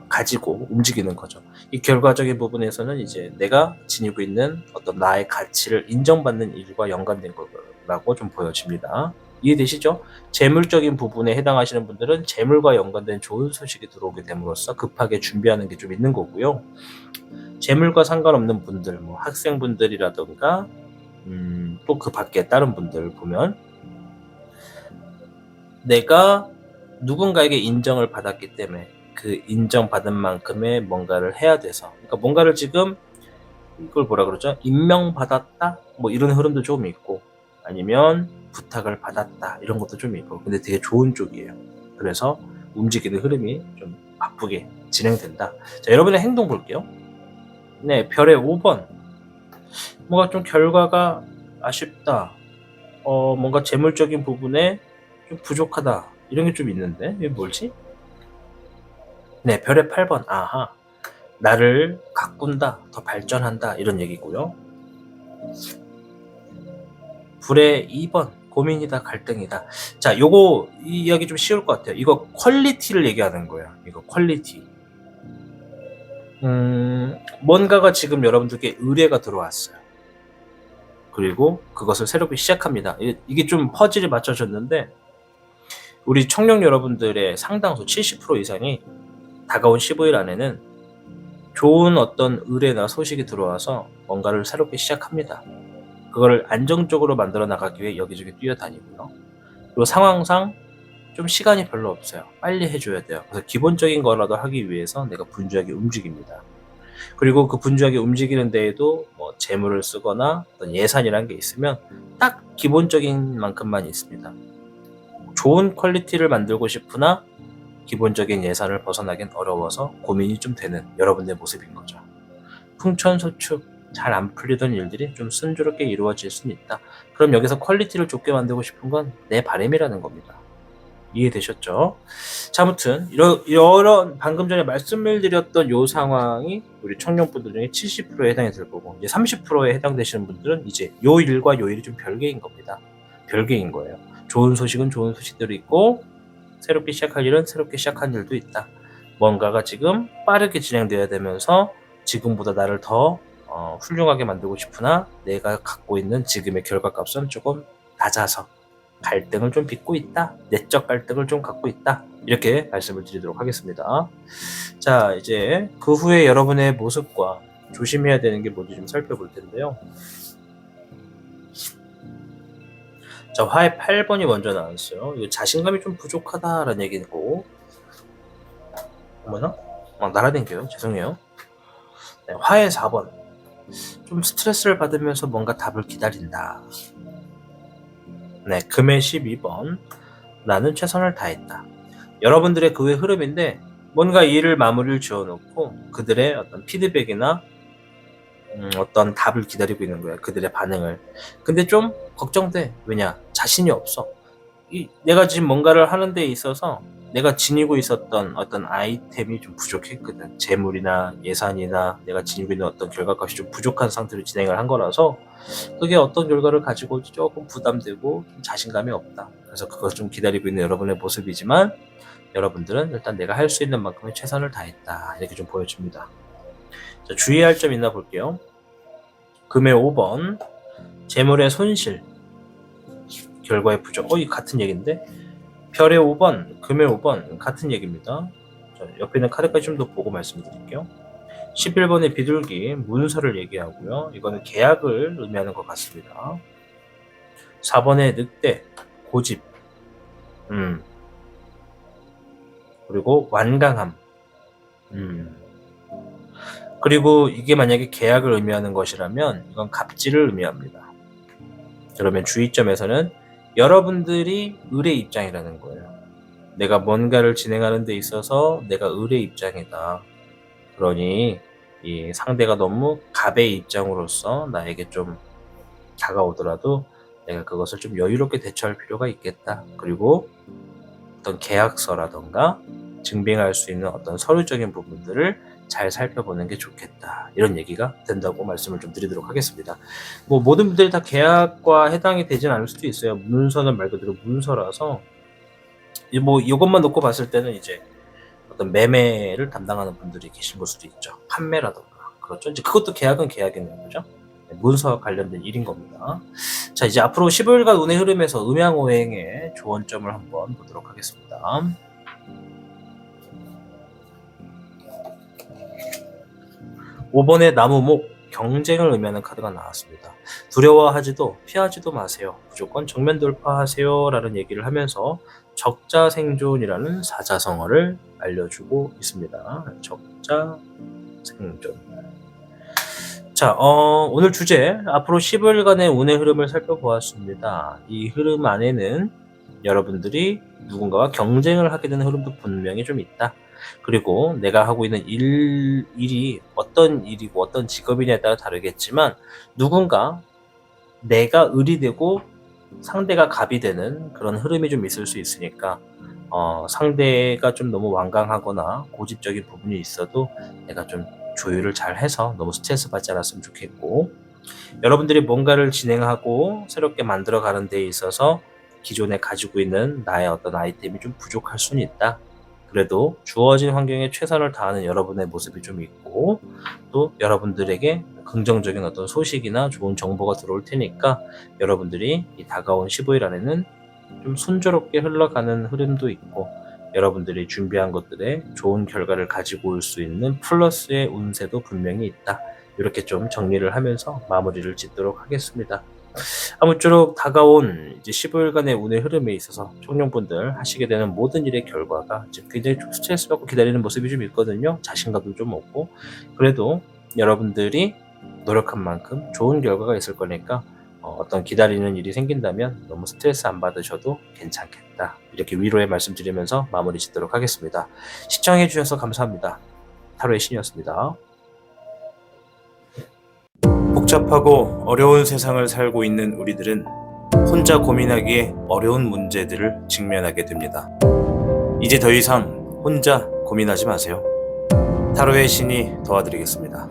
A: 가지고 움직이는 거죠. 이 결과적인 부분에서는 이제 내가 지니고 있는 어떤 나의 가치를 인정받는 일과 연관된 거라고 좀 보여집니다. 이해되시죠? 재물적인 부분에 해당하시는 분들은 재물과 연관된 좋은 소식이 들어오게 됨으로써 급하게 준비하는 게 좀 있는 거고요. 재물과 상관없는 분들, 뭐 학생분들이라던가 또 그 밖에 다른 분들 보면 내가 누군가에게 인정을 받았기 때문에 그 인정받은 만큼의 뭔가를 해야 돼서, 그러니까 뭔가를 지금 이걸 뭐라 그러죠? 임명받았다? 뭐 이런 흐름도 좀 있고, 아니면 부탁을 받았다 이런 것도 좀 있고, 근데 되게 좋은 쪽이에요. 그래서 움직이는 흐름이 좀 바쁘게 진행된다. 자, 여러분의 행동 볼게요. 네, 별의 5번. 뭔가 좀 결과가 아쉽다. 뭔가 재물적인 부분에 좀 부족하다. 이런 게 좀 있는데, 이게 뭐지? 네, 별의 8번. 아하. 나를 가꾼다. 더 발전한다. 이런 얘기고요. 불의 2번. 고민이다. 갈등이다. 자, 이 이야기 좀 쉬울 것 같아요. 이거 퀄리티를 얘기하는 거예요. 이거 퀄리티. 뭔가가 지금 여러분들께 의뢰가 들어왔어요. 그리고 그것을 새롭게 시작합니다. 이게 좀 퍼즐이 맞춰졌는데, 우리 청룡 여러분들의 상당수 70% 이상이 다가온 15일 안에는 좋은 어떤 의뢰나 소식이 들어와서 뭔가를 새롭게 시작합니다. 그거를 안정적으로 만들어 나가기 위해 여기저기 뛰어다니고요. 그리고 상황상 좀 시간이 별로 없어요. 빨리 해줘야 돼요. 그래서 기본적인 거라도 하기 위해서 내가 분주하게 움직입니다. 그리고 그 분주하게 움직이는 데에도 뭐 재물을 쓰거나 어떤 예산이라는 게 있으면 딱 기본적인 만큼만 있습니다. 좋은 퀄리티를 만들고 싶으나 기본적인 예산을 벗어나긴 어려워서 고민이 좀 되는 여러분의 모습인 거죠. 풍천소축 잘 안 풀리던 일들이 좀 순조롭게 이루어질 수는 있다. 그럼 여기서 퀄리티를 좋게 만들고 싶은 건 내 바람이라는 겁니다. 이해되셨죠? 자, 아무튼 이런 방금 전에 말씀을 드렸던 요 상황이 우리 청년분들 중에 70%에 해당이 될 거고, 이제 30%에 해당되시는 분들은 이제 요 일과 요 일이 좀 별개인 겁니다. 별개인 거예요. 좋은 소식은 좋은 소식대로 있고, 새롭게 시작할 일은 새롭게 시작한 일도 있다. 뭔가가 지금 빠르게 진행되어야 되면서 지금보다 나를 더 훌륭하게 만들고 싶으나 내가 갖고 있는 지금의 결과값은 조금 낮아서 갈등을 좀 빚고 있다. 내적 갈등을 좀 갖고 있다. 이렇게 말씀을 드리도록 하겠습니다. 자, 이제 그 후에 여러분의 모습과 조심해야 되는 게 뭔지 좀 살펴볼 텐데요. 자, 화의 8번이 먼저 나왔어요. 이거 자신감이 좀 부족하다라는 얘기고, 어머나? 막 날아댕겨요. 죄송해요. 네, 화의 4번. 좀 스트레스를 받으면서 뭔가 답을 기다린다. 네, 금의 12번. 나는 최선을 다했다. 여러분들의 그 외 흐름인데, 뭔가 일을 마무리를 지어놓고 그들의 어떤 피드백이나 어떤 답을 기다리고 있는 거야. 그들의 반응을. 근데 좀 걱정돼. 왜냐? 자신이 없어. 내가 지금 뭔가를 하는 데 있어서 내가 지니고 있었던 어떤 아이템이 좀 부족했거든. 재물이나 예산이나 내가 지니고 있는 어떤 결과값이 좀 부족한 상태로 진행을 한 거라서 그게 어떤 결과를 가지고 올지 조금 부담되고 좀 자신감이 없다. 그래서 그걸 좀 기다리고 있는 여러분의 모습이지만, 여러분들은 일단 내가 할 수 있는 만큼의 최선을 다했다. 이렇게 좀 보여집니다. 자, 주의할 점 있나 볼게요. 금의 5번. 재물의 손실. 결과의 부족. 이 같은 얘기인데? 별의 5번, 금의 5번 같은 얘기입니다. 자, 옆에 있는 카드까지 좀 더 보고 말씀드릴게요. 11번의 비둘기, 문서를 얘기하고요. 이거는 계약을 의미하는 것 같습니다. 4번의 늑대, 고집. 그리고 완강함. 그리고 이게 만약에 계약을 의미하는 것이라면 이건 갑질을 의미합니다. 그러면 주의점에서는 여러분들이 을의 입장이라는 거예요. 내가 뭔가를 진행하는 데 있어서 내가 을의 입장이다. 그러니 이 상대가 너무 갑의 입장으로서 나에게 좀 다가오더라도 내가 그것을 좀 여유롭게 대처할 필요가 있겠다. 그리고 어떤 계약서라던가 증빙할 수 있는 어떤 서류적인 부분들을 잘 살펴보는 게 좋겠다. 이런 얘기가 된다고 말씀을 좀 드리도록 하겠습니다. 뭐 모든 분들이 다 계약과 해당이 되진 않을 수도 있어요. 문서는 말 그대로 문서라서 뭐 이것만 놓고 봤을 때는 이제 어떤 매매를 담당하는 분들이 계신 걸 수도 있죠. 판매라던가. 그렇죠. 이제 그것도 계약은 계약이네요. 그죠? 문서와 관련된 일인 겁니다. 자, 이제 앞으로 15일간 운의 흐름에서 음양오행의 조언점을 한번 보도록 하겠습니다. 5번의 나무목 경쟁을 의미하는 카드가 나왔습니다. 두려워하지도 피하지도 마세요. 무조건 정면 돌파하세요 라는 얘기를 하면서 적자생존이라는 사자성어를 알려주고 있습니다. 적자생존. 자, 오늘 주제 앞으로 10일간의 운의 흐름을 살펴보았습니다. 이 흐름 안에는 여러분들이 누군가와 경쟁을 하게 되는 흐름도 분명히 좀 있다. 그리고 내가 하고 있는 일이 어떤 일이고 어떤 직업이냐에 따라 다르겠지만 누군가 내가 을이 되고 상대가 갑이 되는 그런 흐름이 좀 있을 수 있으니까 상대가 좀 너무 완강하거나 고집적인 부분이 있어도 내가 좀 조율을 잘 해서 너무 스트레스 받지 않았으면 좋겠고, 여러분들이 뭔가를 진행하고 새롭게 만들어가는 데 있어서 기존에 가지고 있는 나의 어떤 아이템이 좀 부족할 수는 있다. 그래도 주어진 환경에 최선을 다하는 여러분의 모습이 좀 있고, 또 여러분들에게 긍정적인 어떤 소식이나 좋은 정보가 들어올 테니까 여러분들이 이 다가온 15일 안에는 좀 순조롭게 흘러가는 흐름도 있고, 여러분들이 준비한 것들에 좋은 결과를 가지고 올 수 있는 플러스의 운세도 분명히 있다. 이렇게 좀 정리를 하면서 마무리를 짓도록 하겠습니다. 아무쪼록 다가온 이제 15일간의 운의 흐름에 있어서 청룡분들 하시게 되는 모든 일의 결과가 지금 굉장히 좀 스트레스 받고 기다리는 모습이 좀 있거든요. 자신감도 좀 없고, 그래도 여러분들이 노력한 만큼 좋은 결과가 있을 거니까 어떤 기다리는 일이 생긴다면 너무 스트레스 안 받으셔도 괜찮겠다. 이렇게 위로의 말씀 드리면서 마무리 짓도록 하겠습니다. 시청해 주셔서 감사합니다. 타로의 신이었습니다. 복잡하고 어려운 세상을 살고 있는 우리들은 혼자 고민하기에 어려운 문제들을 직면하게 됩니다. 이제 더 이상 혼자 고민하지 마세요. 타로의 신이 도와드리겠습니다.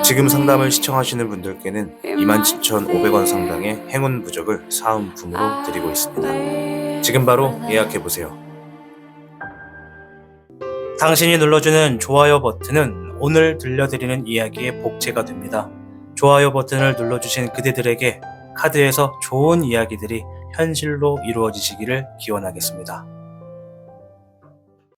A: 지금 상담을 시청하시는 분들께는 27,500원 상당의 행운 부적을 사은품으로 드리고 있습니다. 지금 바로 예약해보세요. 당신이 눌러주는 좋아요 버튼은 오늘 들려드리는 이야기의 복제가 됩니다. 좋아요 버튼을 눌러주신 그대들에게 카드에서 좋은 이야기들이 현실로 이루어지시기를 기원하겠습니다.